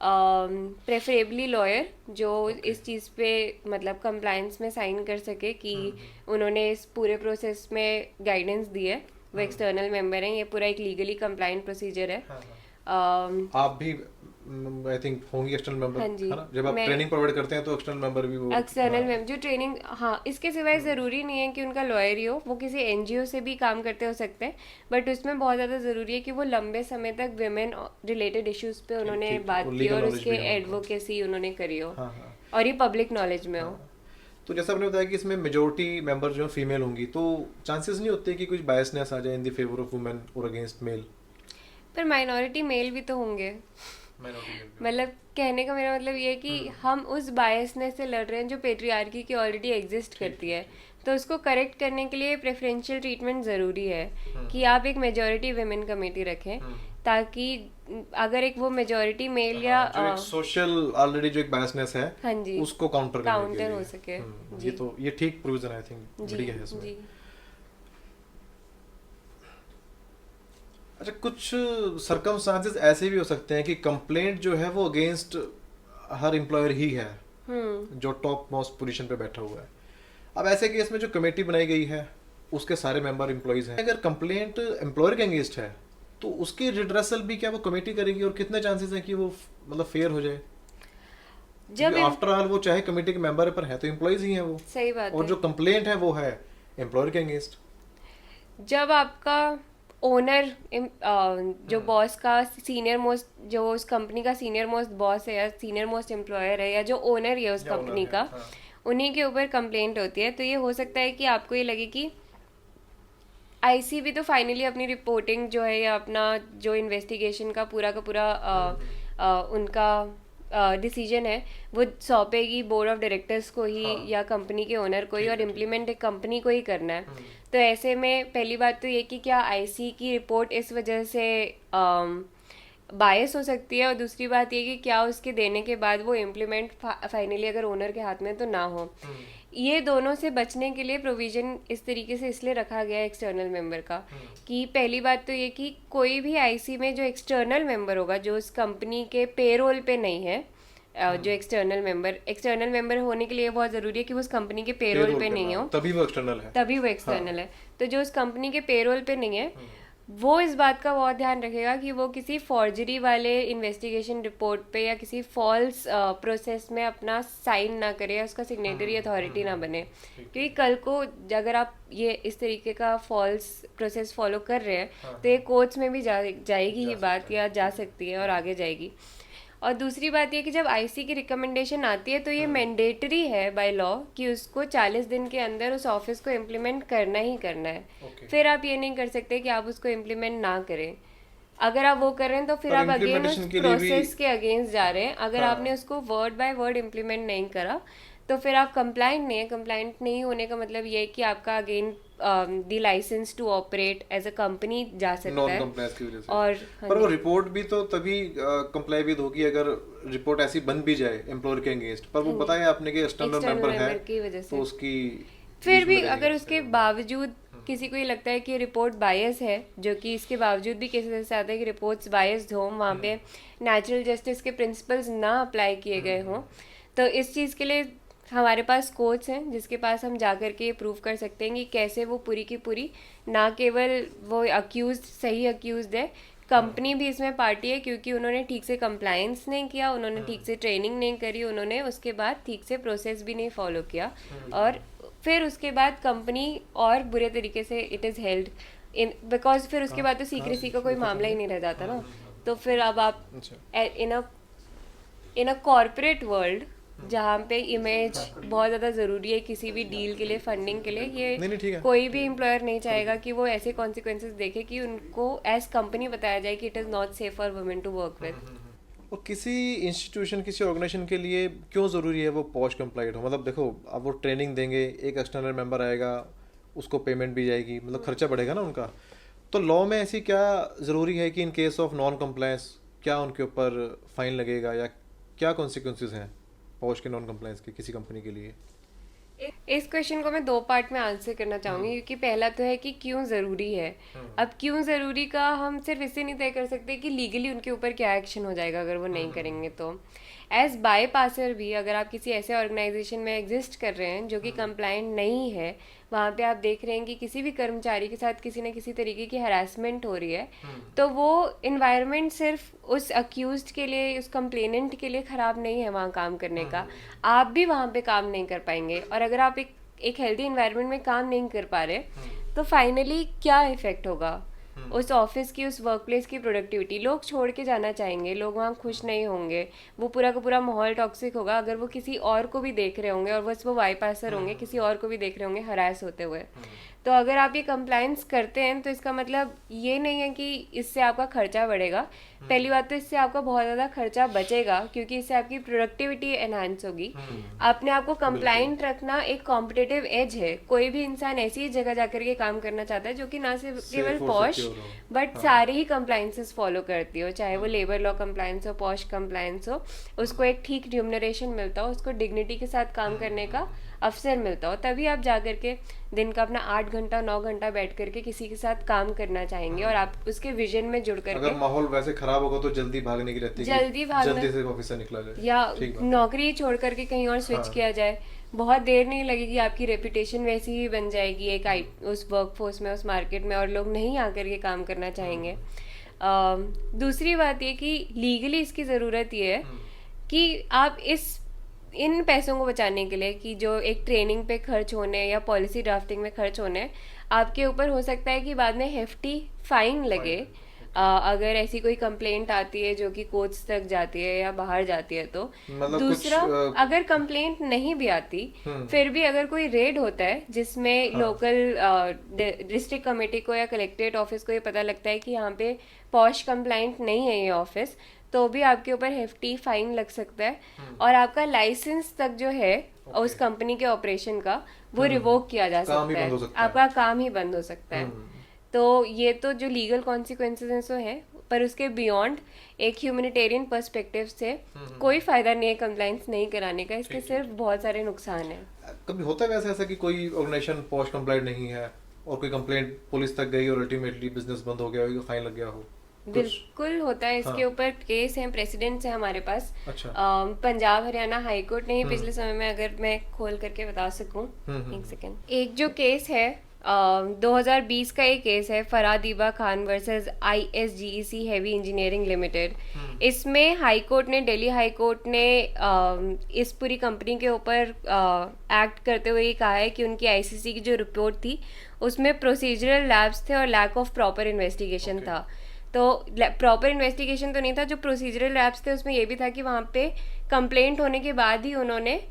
प्रेफरेबली लॉयर जो इस चीज़ पे मतलब कंप्लायंस में साइन कर सके कि उन्होंने इस पूरे प्रोसेस में गाइडेंस दी है, वो एक्सटर्नल मेंबर हैं। ये पूरा एक लीगली कंप्लायंट प्रोसीजर है। आप भी आई थिंक होंगी एक्सटर्नल मेंबर, हाँ जी, है ना? जब आप ट्रेनिंग प्रोवाइड करते हैं तो एक्सटर्नल मेंबर भी वो एक्सटर्नल मेंबर जो ट्रेनिंग, हाँ, इसके सिवाय ज़रूरी नहीं है कि उनका लॉयर ही हो, वो किसी एनजीओ से भी काम करते हो सकते हैं, बट उसमें बहुत ज़्यादा ज़रूरी है कि वो लंबे समय तक विमेन रिलेटेड इश्यूज पे उन्होंने बात की और उसके एडवोकेसी उन्होंने करी हो, और ये पब्लिक नॉलेज में हो। तो जैसा आपने बताया कि इसमें मेजोरिटी मेंबर जो फीमेल होंगी, तो चांसेस नहीं होते कि कुछ बायसनेस आ जाए in the favour of women और अगेंस्ट मेल? पर माइनॉरिटी मेल भी तो होंगे। मतलब कहने का मेरा मतलब ये है कि हम उस बायसनेस से लड़ रहे हैं जो पेट्रियार्की की ऑलरेडी एग्जिस्ट करती है, तो उसको करेक्ट करने के लिए प्रेफरेंशियल ट्रीटमेंट ज़रूरी है कि आप एक मेजॉरिटी वुमेन कमेटी रखें, ताकि अगर एक वो मेजॉरिटी मेल या जो एक सोशल ऑलरेडी जो एक बायसनेस है, हाँ जी, उसको काउंटर हो सके। ये तो ये ठीक प्रोविजन आई थिंक बढ़िया है इसमें। जी। अच्छा, कुछ सर्कमस्टांसेस ऐसे भी हो सकते हैं कि कंप्लेंट जो है वो अगेंस्ट हर एम्प्लॉयर ही है जो टॉप मोस्ट पोजीशन पे बैठा हुआ है। अब ऐसे केस में जो कमेटी बनाई गई है उसके सारे मेंबर एम्प्लॉयज हैं, अगर कंप्लेंट एम्प्लॉयर के अगेंस्ट है तो उसकी रिड्रेसल भी क्या वो कमेटी करेगी, और कितने चांसेस हैं कि वो मतलब फेयर हो जाए? जब आफ्टर ऑल वो चाहे कमेटी के मेंबर पर है तो एम्प्लॉयज ही हैं वो। सही बात और है। जो कंप्लेंट है वो है एम्प्लॉयर के अगेंस्ट। जब आपका ओनर जो बॉस का सीनियर मोस्ट, जो उस कंपनी का सीनियर मोस्ट बॉस है या सीनियर मोस्ट एम्प्लॉयर है या जो ओनर है उस कंपनी का, उन्हीं के ऊपर कंप्लेंट होती है, तो ये हो सकता है कि आपको ये लगे कि आईसी भी तो फाइनली अपनी रिपोर्टिंग जो है या अपना जो इन्वेस्टिगेशन का पूरा उनका डिसीजन है वो सौंपेगी बोर्ड ऑफ डायरेक्टर्स को ही या कंपनी के ओनर को ही, और इम्प्लीमेंट एक कंपनी को ही करना है। तो ऐसे में पहली बात तो ये कि क्या आईसी की रिपोर्ट इस वजह से बायस हो सकती है, और दूसरी बात ये कि क्या उसके देने के बाद वो इम्प्लीमेंट फाइनली अगर ओनर के हाथ में तो ना हो। ये दोनों से बचने के लिए प्रोविजन इस तरीके से इसलिए रखा गया है एक्सटर्नल मेंबर का, कि पहली बात तो ये कि कोई भी आईसी में जो एक्सटर्नल मेंबर होगा जो उस कंपनी के पेरोल पे नहीं है, जो एक्सटर्नल मेंबर होने के लिए बहुत ज़रूरी है कि वो उस कंपनी के पेरोल पे नहीं हो, तभी वो एक्सटर्नल है। तो जो उस कंपनी के पेरोल पे नहीं है वो इस बात का बहुत ध्यान रखेगा कि वो किसी फॉर्जरी वाले इन्वेस्टिगेशन रिपोर्ट पे या किसी फॉल्स प्रोसेस में अपना साइन ना करे या उसका सिग्नेटरी अथॉरिटी ना बने, क्योंकि कल को अगर आप ये इस तरीके का फॉल्स प्रोसेस फॉलो कर रहे हैं तो ये कोर्ट्स में भी जाएगी ही बात, या जा सकती है और आगे जाएगी। और दूसरी बात ये कि जब आईसी की रिकमेंडेशन आती है तो ये मैंडेटरी है बाय लॉ कि उसको 40 दिन के अंदर उस ऑफिस को इम्प्लीमेंट करना ही करना है। फिर आप ये नहीं कर सकते कि आप उसको इम्प्लीमेंट ना करें। अगर आप वो कर रहे हैं तो फिर आप अगेन उस प्रोसेस के अगेंस्ट जा रहे हैं। अगर आपने उसको वर्ड बाय वर्ड इम्प्लीमेंट नहीं करा तो फिर आप कंप्लाइंट नहीं है। कंप्लाइंट नहीं होने का मतलब ये है कि आपका again the licence to operate as a company जा सकता है। की वजह से। और पर वो रिपोर्ट भी तो तभी कंप्लाई विद होगी अगर रिपोर्ट ऐसी बन भी जाए एम्प्लॉयर के अगेंस्ट, पर वो बताया आपने कि एक्सटर्नल मेंबर है की वजह से तो उसकी फिर भी अगर उसके बावजूद किसी को ये लगता है कि रिपोर्ट बायस है, जो कि इसके बावजूद भी केसेस ऐसे आते हैं कि रिपोर्ट्स बायस्ड हों, वहाँ पे नेचुरल जस्टिस के प्रिंसिपल्स ना अप्लाई किए गए हों, तो इस चीज़ के लिए हमारे पास कोर्ट्स हैं जिसके पास हम जा कर के ये प्रूव कर सकते हैं कि कैसे वो पूरी की पूरी, ना केवल वो अक्यूज सही अक्यूज है, कंपनी भी इसमें पार्टी है क्योंकि उन्होंने ठीक से कंप्लायंस नहीं किया, उन्होंने ठीक से ट्रेनिंग नहीं करी, उन्होंने उसके बाद ठीक से प्रोसेस भी नहीं फॉलो किया, और फिर उसके बाद कंपनी और बुरे तरीके से it is held in, because फिर उसके बाद तो सीक्रेसी का कोई मामला ही नहीं रह जाता ना। तो फिर अब आप इन अ कॉर्पोरेट वर्ल्ड जहाँ पे इमेज बहुत ज़्यादा ज़रूरी है किसी भी डील के लिए, फंडिंग के लिए। नहीं नहीं, ठीक ये है। कोई भी एम्प्लॉयर नहीं चाहेगा कि वो ऐसे कॉन्सिक्वेंसेस देखे कि उनको एज कंपनी बताया जाए कि it is not safe for women to work with. और किसी इंस्टीट्यूशन, किसी ऑर्गेनाइजेशन के लिए क्यों ज़रूरी है वो पॉश कंप्लाइंट हो? मतलब देखो, अब वो ट्रेनिंग देंगे, एक एक्सटर्नल मेंबर आएगा, उसको पेमेंट भी जाएगी, मतलब खर्चा बढ़ेगा ना उनका। तो लॉ में ऐसी क्या ज़रूरी है कि in case of non compliance क्या उनके ऊपर फाइन लगेगा, या क्या कॉन्सिक्वेंसेज हैं पॉश के नॉन कंप्लायंस के किसी कंपनी के लिए? इस क्वेश्चन को मैं दो पार्ट में आंसर करना चाहूंगी, क्योंकि पहला तो है कि क्यों ज़रूरी है। अब क्यों ज़रूरी का हम सिर्फ इससे नहीं तय कर सकते कि लीगली उनके ऊपर क्या एक्शन हो जाएगा अगर वो नहीं करेंगे तो। एज बाय पासर भी अगर आप किसी ऐसे ऑर्गेनाइजेशन में एग्जिस्ट कर रहे हैं जो कि कंप्लाइंट नहीं है, वहाँ पे आप देख रहे हैं कि किसी भी कर्मचारी के साथ किसी न किसी तरीके की हरासमेंट हो रही है, तो वो इन्वायरमेंट सिर्फ उस अक्यूज्ड के लिए, उस कंप्लेनेंट के लिए ख़राब नहीं है वहाँ काम करने का। आप भी वहाँ पे काम नहीं कर पाएंगे, और अगर आप एक हेल्दी इन्वायरमेंट में काम नहीं कर पा रहे, तो फाइनली क्या इफेक्ट होगा उस ऑफिस की, उस वर्क प्लेस की प्रोडक्टिविटी। लोग छोड़ के जाना चाहेंगे, लोग वहाँ खुश नहीं होंगे, वो पूरा का पूरा माहौल टॉक्सिक होगा। अगर वो किसी और को भी देख रहे होंगे, और बस वो बाईपासर होंगे, किसी और को भी देख रहे होंगे हरास होते हुए। तो अगर आप ये कंप्लायंस करते हैं तो इसका मतलब ये नहीं है कि इससे आपका खर्चा बढ़ेगा। पहली बात तो इससे आपका बहुत ज़्यादा खर्चा बचेगा, क्योंकि इससे आपकी प्रोडक्टिविटी एनहांस होगी। अपने आप को कंप्लायंट रखना एक कॉम्पिटिटिव एज है। कोई भी इंसान ऐसी जगह जाकर के काम करना चाहता है जो कि ना सिर्फ केवल पॉश बट सारे ही कंप्लायंसेस फॉलो करती हो, चाहे वो लेबर लॉ कंप्लायंस हो, पॉश कंप्लायंस हो। उसको एक ठीक रिम्यूनरेशन मिलता हो, उसको डिग्निटी के साथ काम करने का अवसर मिलता हो, तभी आप जा करके दिन का अपना 8 घंटा 9 घंटा बैठ करके किसी के साथ काम करना चाहेंगे, और आप उसके विजन में जुड़ करके। अगर माहौल वैसे खराब होगा तो जल्दी भागने की रहती है, जल्दी से ऑफिस से निकला जाए, या नौकरी छोड़ करके कहीं और स्विच किया जाए। बहुत देर नहीं लगेगी, आपकी रेपुटेशन वैसी ही बन जाएगी एक उस वर्कफोर्स में, उस मार्केट में, और लोग नहीं आकर के काम करना चाहेंगे। दूसरी बात ये कि लीगली इसकी ज़रूरत ये है कि आप इन पैसों को बचाने के लिए, कि जो एक ट्रेनिंग पे खर्च होने या पॉलिसी ड्राफ्टिंग में खर्च होने, आपके ऊपर हो सकता है कि बाद में हेफ्टी फाइन लगे। अगर ऐसी कोई कंप्लेंट आती है जो कि कोर्ट्स तक जाती है या बाहर जाती है तो। मतलब दूसरा, कुछ, अगर कंप्लेंट नहीं भी आती, फिर भी अगर कोई रेड होता है जिसमें लोकल डिस्ट्रिक्ट कमेटी को या कलेक्ट्रेट ऑफिस को ये पता लगता है कि यहाँ पे पॉश कंप्लाइंट नहीं है ये ऑफिस, तो भी आपके ऊपर हेफ्टी फाइन लग सकता है, और आपका लाइसेंस तक जो है उस कंपनी के ऑपरेशन का, वो रिवोक किया जा सकता है, आपका काम ही बंद हो सकता है। तो ये तो जो लीगल कॉन्सिक्वेंसेस हैं, पर उसके बियॉन्ड एक ह्यूमैनिटेरियन पर्सपेक्टिव से कोई फायदा नहीं है कंप्लायंस नहीं कराने का, इसके सिर्फ बहुत सारे नुकसान हैं। कभी होता है वैसे ऐसा कि कोई ऑर्गेनाइजेशन पॉश कंप्लाइंट नहीं है और कोई कंप्लेंट पुलिस तक गई और अल्टीमेटली बिजनेस बंद हो गया हो, फाइन लग गया हो? बिल्कुल होता है, इसके ऊपर केस हैं, प्रेसिडेंट्स हैं हमारे पास। अच्छा। पंजाब हरियाणा हाई कोर्ट ने ही पिछले समय में, अगर मैं खोल करके बता सकूं, एक सेकेंड, एक जो केस है 2020 का एक केस है, Faradiba Khan versus ISGEC heavy engineering limited. इसमें हाई कोर्ट ने, दिल्ली हाई कोर्ट ने इस पूरी कंपनी के ऊपर एक्ट करते हुए ये कहा है कि उनकी ICC की जो रिपोर्ट थी उसमें प्रोसीजरल लैप्स थे और लैक ऑफ प्रॉपर इन्वेस्टिगेशन था। तो प्रॉपर इन्वेस्टिगेशन तो नहीं था, जो प्रोसीजरल लैप्स थे उसमें ये भी था कि वहाँ पे कंप्लेंट होने के बाद ही उन्होंने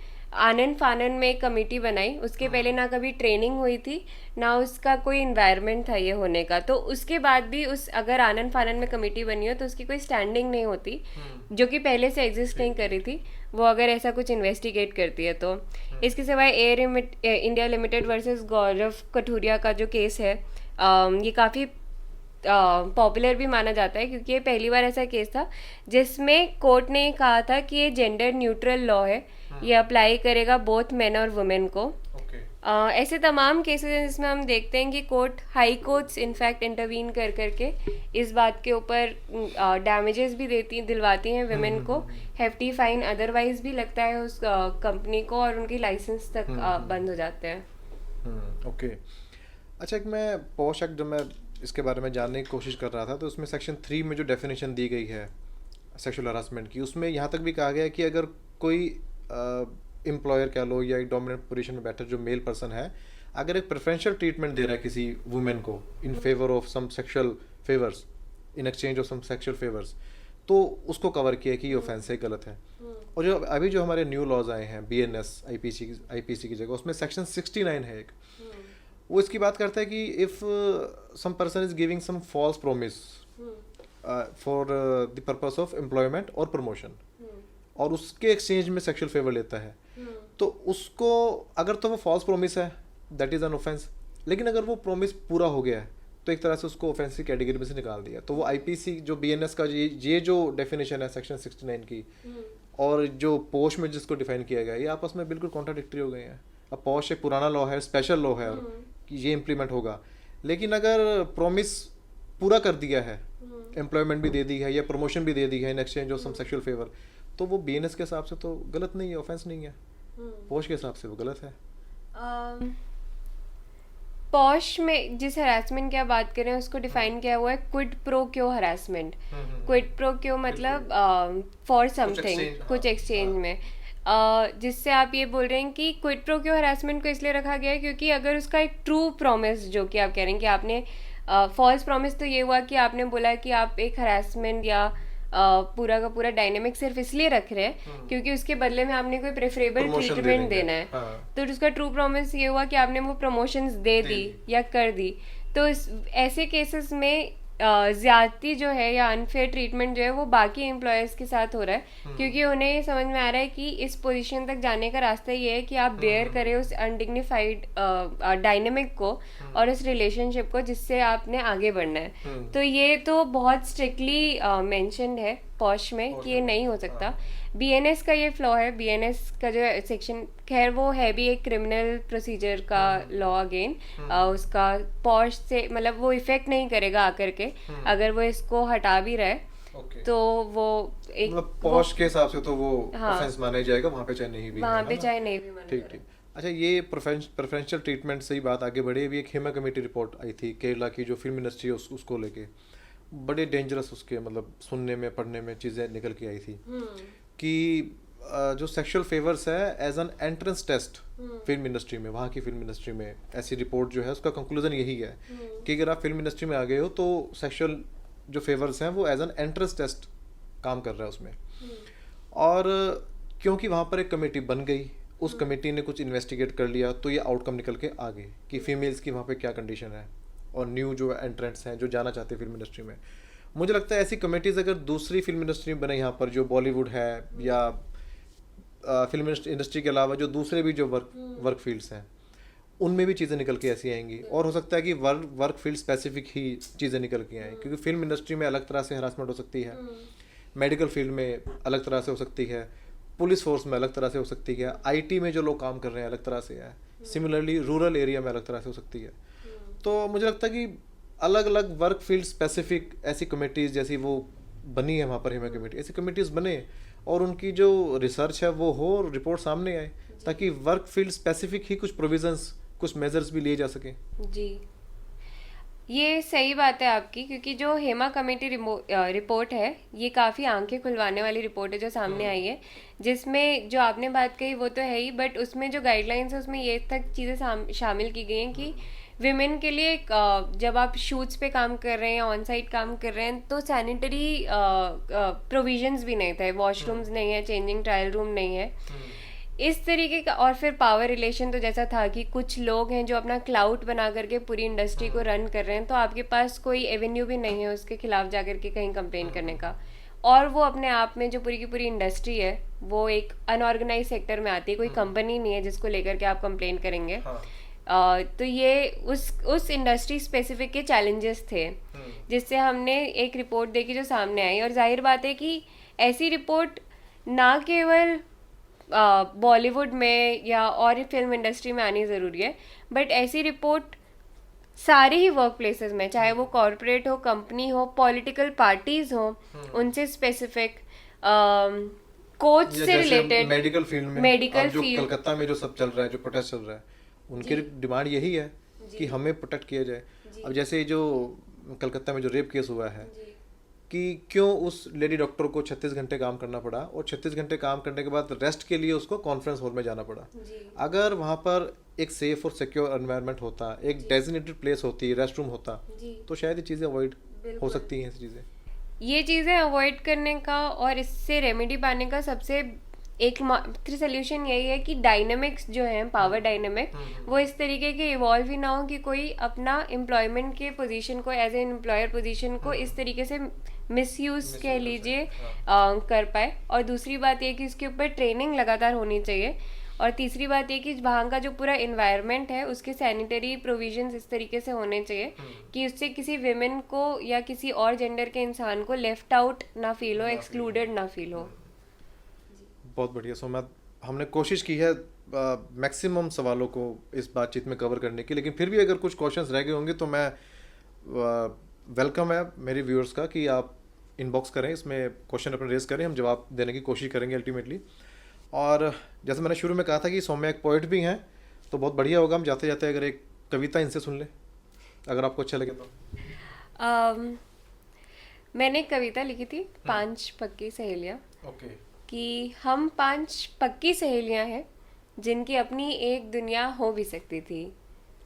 आनन फानन में एक कमेटी बनाई। उसके पहले ना कभी ट्रेनिंग हुई थी, ना उसका कोई इन्वायरमेंट था ये होने का। तो उसके बाद भी अगर आनन फानन में कमेटी बनी हो तो उसकी कोई स्टैंडिंग नहीं होती, जो कि पहले से एग्जिस्ट नहीं कर रही थी, वो अगर ऐसा कुछ इन्वेस्टिगेट करती है तो। इसके सिवाय एयर इंडिया लिमिटेड वर्सेस गौरव कठुरिया का जो केस है, ये काफ़ी पॉपुलर भी माना जाता है, क्योंकि ये पहली बार ऐसा केस था जिसमें कोर्ट ने कहा था कि ये जेंडर न्यूट्रल लॉ है, ये अप्लाई करेगा बोथ मेन और वुमेन को। ऐसे तमाम केसेस हैं जिसमें हम देखते हैं कि हाई कोर्ट्स इनफैक्ट इंटरवीन कर करके इस बात के ऊपर डैमेजेस भी दिलवाती हैं वुमेन को, हेफ्टी फाइन अदरवाइज भी लगता है उस कंपनी को, और उनकी लाइसेंस तक बंद हो जाते हैं। ओके। अच्छा, एक मैं पॉश एक्ट, जब मैं इसके बारे में जानने की कोशिश कर रहा था, तो उसमें सेक्शन 3 में जो डेफिनेशन दी गई है सेक्सुअल हरासमेंट की, उसमें यहाँ तक भी कहा गया है कि अगर कोई एम्प्लॉयर कह लो या एक डोमिनेंट पोजीशन में बैठा जो मेल पर्सन है, अगर एक प्रेफरेंशियल ट्रीटमेंट दे रहा है किसी वुमेन को in favour of some sexual favours, in exchange of some sexual favours, तो उसको कवर किया कि ये ऑफेंस है, गलत है। और जो अभी जो हमारे न्यू लॉज आए हैं BNS आईपीसी की जगह, उसमें सेक्शन 69 है एक, वो इसकी बात करता है कि if some person is giving some false promise for the purpose of employment और प्रमोशन, और उसके एक्सचेंज में सेक्सुअल फेवर लेता है, तो उसको अगर तो वो फॉल्स प्रोमिस है दैट इज़ एन ऑफेंस, लेकिन अगर वो प्रोमिस पूरा हो गया है तो एक तरह से उसको ऑफेंस की कैटेगरी में से निकाल दिया। तो वो आईपीसी जो BNS का ये जो डेफिनेशन है सेक्शन 69 की, और जो पोश में जिसको डिफाइन किया गया, ये आपस में बिल्कुल कॉन्ट्राडिक्टरी हो गए हैं। अब पोश एक पुराना लॉ है, स्पेशल लॉ है, और कि ये इम्प्लीमेंट होगा, लेकिन अगर प्रॉमिस पूरा कर दिया है, एम्प्लॉयमेंट भी दे दी है या प्रमोशन भी दे दी है in exchange of some sexual favour, तो वो BNS के हिसाब से तो गलत नहीं है, ऑफेंस नहीं है। पोश के हिसाब से वो गलत है। पॉश में जिस हरासमेंट की आप बात कर रहे हैं उसको डिफाइन किया हुआ है क्विड प्रो क्यो हरासमेंट। क्विड प्रो क्यो मतलब फॉर समथिंग, कुछ एक्सचेंज में, जिससे आप ये बोल रहे हैं कि क्विड प्रो क्यो हरासमेंट को इसलिए रखा गया है क्योंकि अगर उसका एक ट्रू प्रॉमिस, जो कि आप कह रहे हैं कि आपने फॉल्स प्रॉमिस, तो ये हुआ कि आपने बोला कि आप एक हरासमेंट या पूरा का पूरा डायनेमिक सिर्फ इसलिए रख रहे हैं क्योंकि उसके बदले में आपने कोई प्रेफरेबल ट्रीटमेंट देना है, तो उसका ट्रू प्रॉमिस ये हुआ कि आपने वो प्रमोशंस दे दी या कर दी। तो ऐसे केसेस में ज्यादती जो है या अनफेयर ट्रीटमेंट जो है वो बाकी एम्प्लॉयर्स के साथ हो रहा है, क्योंकि उन्हें ये समझ में आ रहा है कि इस पोजीशन तक जाने का रास्ता ये है कि आप बेयर करें उस अनडिग्निफाइड डायनेमिक को और उस रिलेशनशिप को जिससे आपने आगे बढ़ना है। तो ये तो बहुत स्ट्रिक्टली मेंशन्ड है पॉश में कि ये नहीं हो सकता। BNS का ये फ्लॉ है, BNS का जो सेक्शन, खैर वो है भी एक क्रिमिनल प्रोसीजर का लॉ अगेन, उसका पॉश से मतलब वो इफेक्ट नहीं करेगा आकर के, अगर वो इसको हटा भी रहा है तो वो एक मतलब पॉश के हिसाब से तो वो ऑफेंस माना जाएगा, वहाँ पे चाहे नहीं भी, वहाँ पे चाहे नहीं भी माना। ठीक। अच्छा, ये प्रेफरेंशियल ट्रीटमेंट से ही बात आगे बढ़ी। अभी एक हेमा कमेटी रिपोर्ट आई थी केरला की, जो फिल्म इंडस्ट्री है उसको लेके बड़े डेंजरस उसके मतलब सुनने में पढ़ने में चीज़ें निकल के आई थी कि जो सेक्सुअल फेवर्स है as an entrance test film industry में, वहाँ की फिल्म इंडस्ट्री में, ऐसी रिपोर्ट जो है उसका कंक्लूजन यही है कि अगर आप फिल्म इंडस्ट्री में आ गए हो तो सेक्सुअल जो फेवर्स हैं वो एज एन एंट्रेंस टेस्ट काम कर रहा है उसमें। और क्योंकि वहाँ पर एक कमेटी बन गई, उस कमेटी ने कुछ इन्वेस्टिगेट कर लिया, तो ये आउटकम निकल के आ गए कि फीमेल्स की वहाँ पे क्या कंडीशन है और न्यू जो एंट्रेंट्स हैं जो जाना चाहते हैं फिल्म इंडस्ट्री में। मुझे लगता है ऐसी कमेटीज़ अगर दूसरी फिल्म इंडस्ट्री में बने, यहाँ पर जो बॉलीवुड है या फिल्म इंडस्ट्री के अलावा जो दूसरे भी जो वर्क फील्ड्स हैं, उनमें भी चीज़ें निकल के ऐसी आएंगी। और हो सकता है कि वर्क फील्ड स्पेसिफिक ही चीज़ें निकल के आएँ, क्योंकि फिल्म इंडस्ट्री में अलग तरह से हरासमेंट हो सकती है, मेडिकल फील्ड में अलग तरह से हो सकती है, पुलिस फोर्स में अलग तरह से हो सकती है, IT में जो लोग काम कर रहे हैं अलग तरह से है, सिमिलरली रूरल एरिया में अलग तरह से हो सकती है। तो मुझे लगता है कि अलग अलग वर्क फील्ड स्पेसिफिक ऐसी कमेटीज़ जैसी वो बनी है वहाँ पर हेमा कमेटी, ऐसी कमेटीज़ बने और उनकी जो रिसर्च है वो हो, रिपोर्ट सामने आए, ताकि वर्क फील्ड स्पेसिफिक ही कुछ प्रोविजंस, कुछ मेजर्स भी लिए जा सकें। जी, ये सही बात है आपकी, क्योंकि जो हेमा कमेटी रिपोर्ट है ये काफ़ी आंखें खुलवाने वाली रिपोर्ट है जो सामने आई है, जिसमें जो आपने बात कही वो तो है ही, बट उसमें जो गाइडलाइंस है उसमें ये तक चीज़ें शामिल की गई हैं कि विमेन के लिए जब आप शूट्स पे काम कर रहे हैं, ऑन साइट काम कर रहे हैं, तो सैनिटरी प्रोविजंस भी नहीं थे, वॉशरूम्स नहीं है, चेंजिंग ट्रायल रूम नहीं है, इस तरीके का। और फिर पावर रिलेशन तो जैसा था कि कुछ लोग हैं जो अपना क्लाउड बना करके पूरी इंडस्ट्री को रन कर रहे हैं, तो आपके पास कोई एवेन्यू भी नहीं है उसके खिलाफ जाकर के कहीं कंप्लेन करने का। और वो अपने आप में जो पूरी की पूरी इंडस्ट्री है वो एक अनऑर्गेनाइज सेक्टर में आती है, कोई कंपनी नहीं है जिसको लेकर के आप कंप्लेन करेंगे। तो ये उस इंडस्ट्री स्पेसिफिक के चैलेंजेस थे, जिससे हमने एक रिपोर्ट देखी जो सामने आई। और जाहिर बात है कि ऐसी रिपोर्ट ना केवल बॉलीवुड में या और फिल्म इंडस्ट्री में आनी ज़रूरी है, बट ऐसी रिपोर्ट सारे ही वर्क प्लेसेस में, चाहे वो कॉरपोरेट हो, कंपनी हो, पॉलिटिकल पार्टीज हो, उनसे स्पेसिफिक, कोच से रिलेटेड, मेडिकल फील्ड में, मेडिकल फील्ड, कलकत्ता में जो सब चल रहा है, जो प्रोटेस्ट चल रहा है, उनकी डिमांड यही है कि हमें प्रोटेक्ट किया जाए। अब जैसे जो कलकत्ता में जो रेप केस हुआ है कि क्यों उस लेडी डॉक्टर को 36 घंटे काम करना पड़ा, और 36 घंटे काम करने के बाद रेस्ट के लिए उसको कॉन्फ्रेंस हॉल में जाना पड़ा। अगर वहाँ पर एक सेफ और सिक्योर एनवायरनमेंट होता, एक डेजिग्नेटेड प्लेस होती, रेस्ट रूम होता, तो शायद ये चीज़ें अवॉइड हो सकती हैं। ऐसी चीज़ें ये चीज़ें अवॉइड करने का और इससे रेमेडी पाने का सबसे एकमात्र सोल्यूशन यही है कि डायनेमिक्स जो है, पावर डायनेमिक, वो इस तरीके के इवॉल्व ही ना हो कि कोई अपना एम्प्लॉयमेंट के पोजीशन को, एज एन एम्प्लॉयर पोजीशन को इस तरीके से मिसयूज कह लीजिए कर पाए। और दूसरी बात ये कि उसके ऊपर ट्रेनिंग लगातार होनी चाहिए। और तीसरी बात ये कि वहाँ का जो पूरा इन्वायरमेंट है उसके सैनिटरी प्रोविजंस इस तरीके से होने चाहिए कि उससे किसी विमेन को या किसी और जेंडर के इंसान को लेफ्ट आउट ना फील हो, एक्सक्लूडेड ना फील हो। बहुत बढ़िया। सो मैं हमने कोशिश की है मैक्सिमम सवालों को इस बातचीत में कवर करने की, लेकिन फिर भी अगर कुछ क्वेश्चंस रह गए होंगे तो मैं वेलकम है मेरे व्यूअर्स का कि आप इनबॉक्स करें, इसमें क्वेश्चन अपने रेज करें, हम जवाब देने की कोशिश करेंगे अल्टीमेटली। और जैसे मैंने शुरू में कहा था कि सौम्या एक पोइट भी हैं, तो बहुत बढ़िया होगा हम जाते जाते अगर एक कविता इनसे सुन लें, अगर आपको अच्छा लगे तो। मैंने एक कविता लिखी थी, 5 पक्की सहेलियाँ, ओके। कि हम 5 पक्की सहेलियाँ हैं जिनकी अपनी एक दुनिया हो भी सकती थी।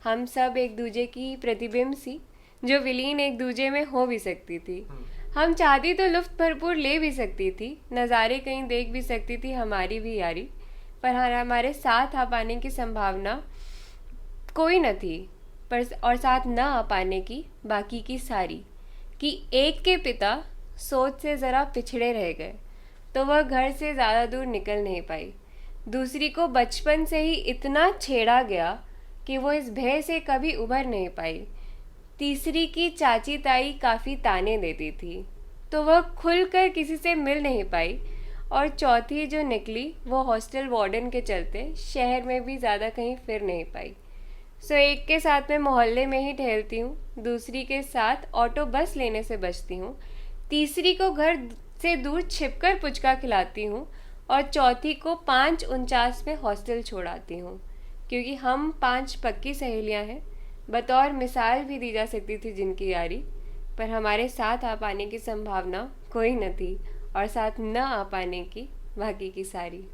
हम सब एक दूजे की प्रतिबिंब सी जो विलीन एक दूजे में हो भी सकती थी। हम चाहती तो लुफ्त भरपूर ले भी सकती थी, नज़ारे कहीं देख भी सकती थी हमारी भी यारी, पर हमारे साथ आ पाने की संभावना कोई न थी, पर और साथ न आ पाने की बाकी की सारी। कि एक के पिता सोच से ज़रा पिछड़े रह गए तो वह घर से ज़्यादा दूर निकल नहीं पाई। दूसरी को बचपन से ही इतना छेड़ा गया कि वो इस भय से कभी उभर नहीं पाई। तीसरी की चाची ताई काफ़ी ताने देती थी तो वह खुलकर किसी से मिल नहीं पाई। और चौथी जो निकली वो हॉस्टल वार्डन के चलते शहर में भी ज़्यादा कहीं फिर नहीं पाई। सो एक के साथ मैं मोहल्ले में ही ठहरती हूँ, दूसरी के साथ ऑटो बस लेने से बचती हूँ, तीसरी को घर से दूर छिपकर पुचका खिलाती हूँ, और चौथी को 5:49 में हॉस्टल छोड़ाती हूँ। क्योंकि हम 5 पक्की सहेलियाँ हैं, बतौर मिसाल भी दी जा सकती थी जिनकी यारी, पर हमारे साथ आ पाने की संभावना कोई न थी और साथ न आ पाने की बाकी की सारी।